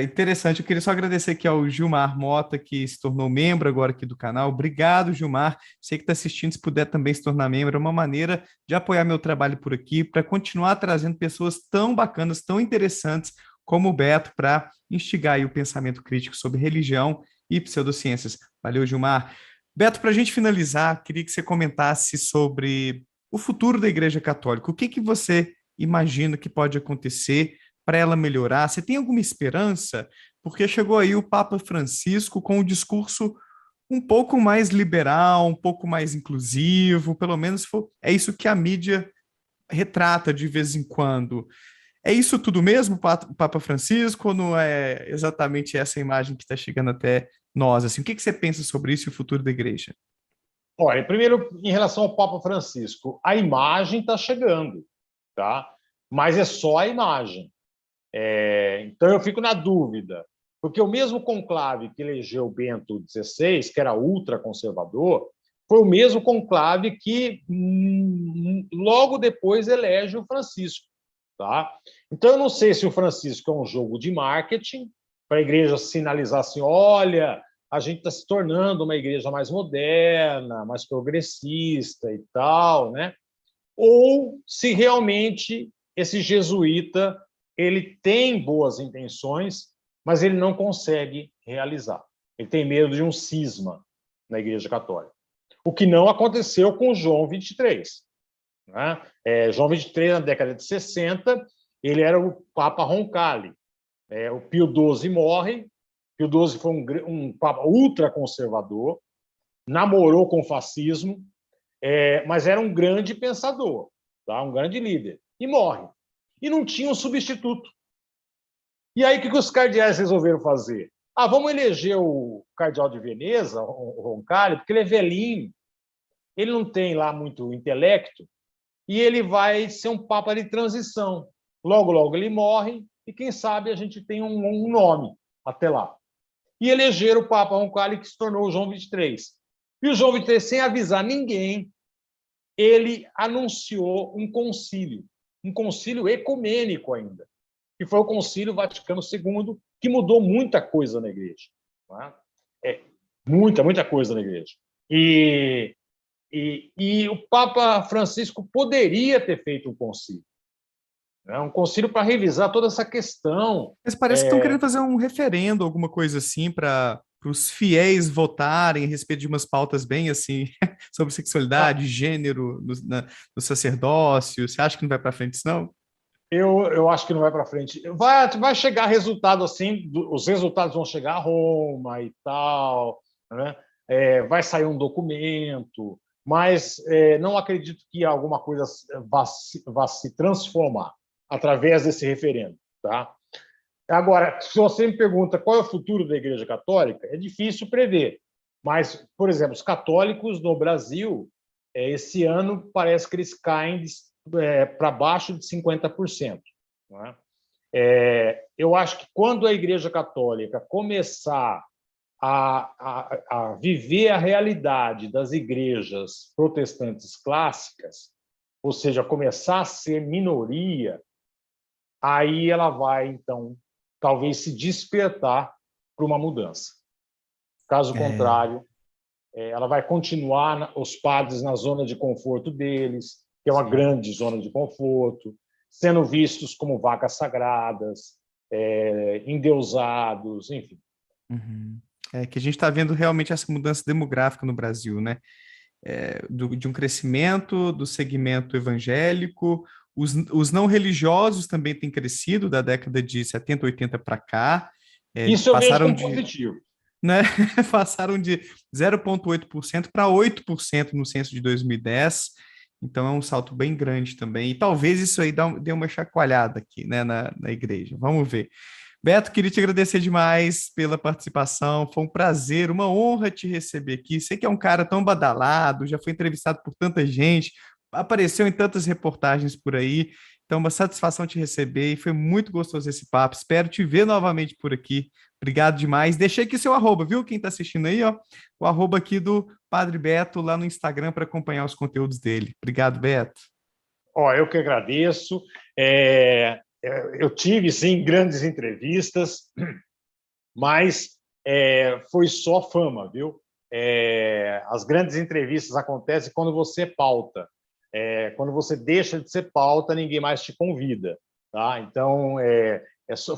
interessante. Eu queria só agradecer aqui ao Gilmar Mota, que se tornou membro agora aqui do canal. Obrigado, Gilmar. Você que está assistindo, se puder também se tornar membro, é uma maneira de apoiar meu trabalho por aqui, para continuar trazendo pessoas tão bacanas, tão interessantes como o Beto, para instigar aí o pensamento crítico sobre religião e pseudociências. Valeu, Gilmar. Beto, para a gente finalizar, queria que você comentasse sobre o futuro da Igreja Católica. O que que você imagina que pode acontecer para ela melhorar? Você tem alguma esperança? Porque chegou aí o Papa Francisco com um discurso um pouco mais liberal, um pouco mais inclusivo, pelo menos é isso que a mídia retrata de vez em quando. É isso tudo mesmo, Papa Francisco, ou não é exatamente essa imagem que está chegando até nós? Assim, o que você pensa sobre isso e o futuro da igreja? Olha, primeiro, em relação ao Papa Francisco, a imagem está chegando, tá? Mas é só a imagem. Então, eu fico na dúvida, porque o mesmo conclave que elegeu Bento XVI, que era ultraconservador, foi o mesmo conclave que logo depois elege o Francisco. Tá? Então, eu não sei se o Francisco é um jogo de marketing, para a igreja sinalizar assim, olha, a gente está se tornando uma igreja mais moderna, mais progressista e tal, né? Ou se realmente esse jesuíta ele tem boas intenções, mas ele não consegue realizar. Ele tem medo de um cisma na Igreja Católica. O que não aconteceu com João 23. Né? João 23, na década de 60, ele era o Papa Roncalli. O Pio XII morre. Pio XII foi um Papa ultraconservador, namorou com o fascismo, mas era um grande pensador, tá? Um grande líder, e morre. E não tinha um substituto. E aí, o que os cardeais resolveram fazer? Vamos eleger o cardeal de Veneza, o Roncalli, porque ele é velhinho, ele não tem lá muito intelecto, e ele vai ser um papa de transição. Logo, logo ele morre, e quem sabe a gente tem um nome até lá. E elegeram o Papa Roncalli, que se tornou o João 23. E o João 23, sem avisar ninguém, ele anunciou um concílio ecumênico ainda, que foi o Concílio Vaticano II, que mudou muita coisa na igreja. Tá? Muita coisa na igreja. E o Papa Francisco poderia ter feito um concílio. Né? Um concílio para revisar toda essa questão. Mas parece que estão querendo fazer um referendo, alguma coisa assim, para os fiéis votarem a respeito de umas pautas bem assim, sobre sexualidade, gênero, no sacerdócio. Você acha que não vai para frente isso, não? Eu acho que não vai para frente. Vai chegar resultado assim, os resultados vão chegar a Roma e tal, né? Vai sair um documento, mas não acredito que alguma coisa vá se transformar através desse referendo. Tá? Agora, se você me pergunta qual é o futuro da Igreja Católica, é difícil prever. Mas, por exemplo, os católicos no Brasil, esse ano parece que eles caem para baixo de 50%. Não é? Eu acho que quando a Igreja Católica começar a viver a realidade das igrejas protestantes clássicas, ou seja, começar a ser minoria, aí ela vai, então, talvez se despertar para uma mudança. Caso contrário, ela vai continuar os padres na zona de conforto deles, que é uma grande zona de conforto, sendo vistos como vacas sagradas, endeusados, enfim. Uhum. Que a gente está vendo realmente essa mudança demográfica no Brasil, né? De um crescimento do segmento evangélico, os não religiosos também têm crescido da década de 70, 80 para cá. Isso eu vejo como positivo. Né? Passaram de 0,8% para 8% no censo de 2010. Então é um salto bem grande também. E talvez isso aí dê uma chacoalhada aqui, né, na igreja. Vamos ver. Beto, queria te agradecer demais pela participação. Foi um prazer, uma honra te receber aqui. Sei que é um cara tão badalado, já foi entrevistado por tanta gente, apareceu em tantas reportagens por aí. Então, uma satisfação te receber e foi muito gostoso esse papo. Espero te ver novamente por aqui. Obrigado demais. Deixei aqui seu arroba, viu? Quem está assistindo aí, ó, o arroba aqui do Padre Beto lá no Instagram para acompanhar os conteúdos dele. Obrigado, Beto. Eu que agradeço. Eu tive, sim, grandes entrevistas, mas foi só fama, viu? As grandes entrevistas acontecem quando você pauta. Quando você deixa de ser pauta, ninguém mais te convida. Tá? Então,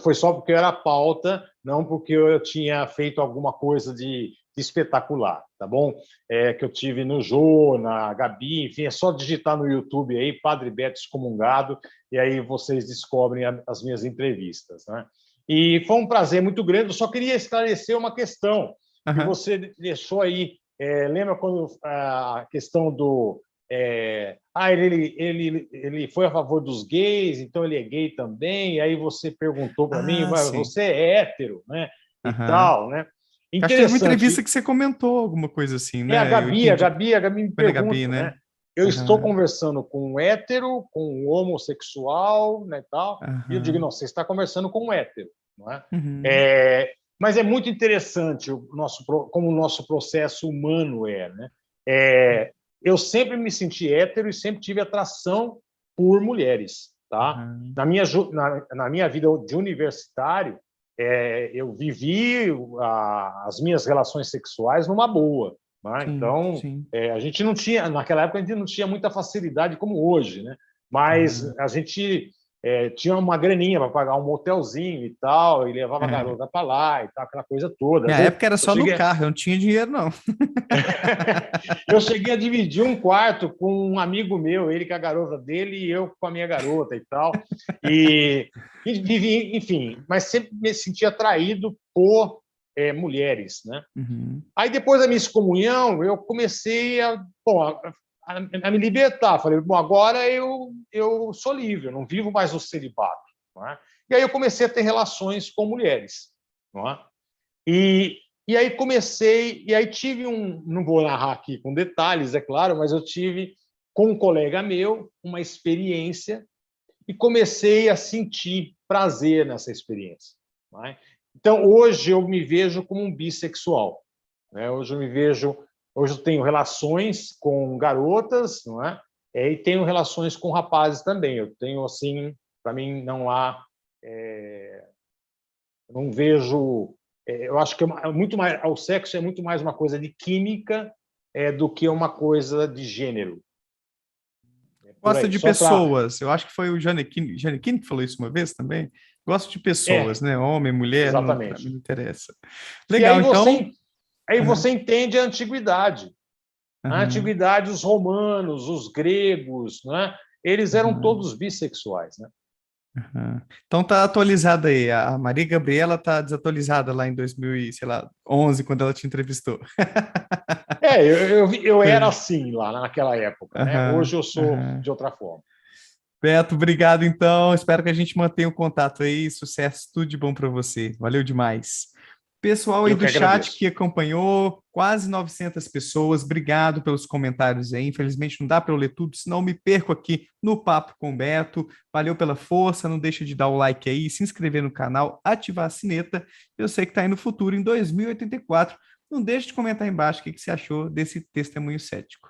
foi só porque eu era pauta, não porque eu tinha feito alguma coisa de espetacular, tá bom? Que eu tive no Jô, na Gabi, enfim, é só digitar no YouTube aí, Padre Beto Excomungado, e aí vocês descobrem as minhas entrevistas, né? E foi um prazer muito grande. Eu só queria esclarecer uma questão que Aham. você deixou aí. Lembra quando a questão do ele foi a favor dos gays, então ele é gay também. E aí você perguntou para mim, Ah, sim. você é hétero, né? E Aham. tal, né? Acho que teve uma entrevista Interessante. que você comentou alguma coisa assim, É a né? Eu Gabi, a entendi. Gabi, a Gabi me Foi na Gabi, pergunta, né? né? Eu estou Aham. conversando com um hétero, com um homossexual, né, tal. E eu digo, Aham. não, você está conversando com um hétero, não é? Uhum. Mas é muito interessante como o nosso processo humano é, né? Eu sempre me senti hétero e sempre tive atração por mulheres, tá? Aham. Na minha vida de universitário, eu vivi as minhas relações sexuais numa boa, né? Sim, Então, sim. a gente não tinha, naquela época, a gente não tinha muita facilidade como hoje, né? Mas Aham. a gente tinha uma graninha para pagar um motelzinho e tal, e levava a garota para lá e tal, aquela coisa toda. Às Minha vezes, época era eu só no cheguei, carro, eu não tinha dinheiro, não. eu cheguei a dividir um quarto com um amigo meu, ele com a garota dele e eu com a minha garota e tal. E vivi, enfim, mas sempre me senti atraído por mulheres, né? Uhum. Aí depois da minha excomunhão, eu comecei a me libertar. Falei, bom, agora eu sou livre, eu não vivo mais o celibato. Não é? E aí eu comecei a ter relações com mulheres. Não é? E aí e aí tive não vou narrar aqui com detalhes, é claro, mas eu tive com um colega meu uma experiência e comecei a sentir prazer nessa experiência. Não é? Então, hoje eu me vejo como um bissexual. Né? Hoje eu tenho relações com garotas, não é? E tenho relações com rapazes também. Eu tenho assim, para mim não há, não vejo. Eu acho que é muito mais, o sexo é muito mais uma coisa de química do que uma coisa de gênero. Por Gosta aí. de Só para pessoas. Eu acho que foi o Janequine que falou isso uma vez também. Gosto de pessoas, é, né? Homem, mulher, não, para mim exatamente. não interessa. E Legal, então. aí Aham, você entende a antiguidade. Na aham, antiguidade, os romanos, os gregos, né? Eles eram aham, todos bissexuais. Né? aham. Então tá atualizada aí. A Maria Gabriela tá desatualizada lá em 2000 e, sei lá, 11, quando ela te entrevistou. Eu era assim lá naquela época. Né? Aham, Hoje eu sou aham. de outra forma. Beto, obrigado então. Espero que a gente mantenha o contato aí. Sucesso, tudo de bom para você. Valeu demais. Pessoal aí Eu que do chat agradeço. que acompanhou, quase 900 pessoas. Obrigado pelos comentários aí. Infelizmente não dá para eu ler tudo, senão eu me perco aqui no Papo com o Beto. Valeu pela força. Não deixa de dar o like aí, se inscrever no canal, ativar a sineta. Eu sei que está aí no futuro, em 2084. Não deixe de comentar aí embaixo o que você achou desse testemunho cético.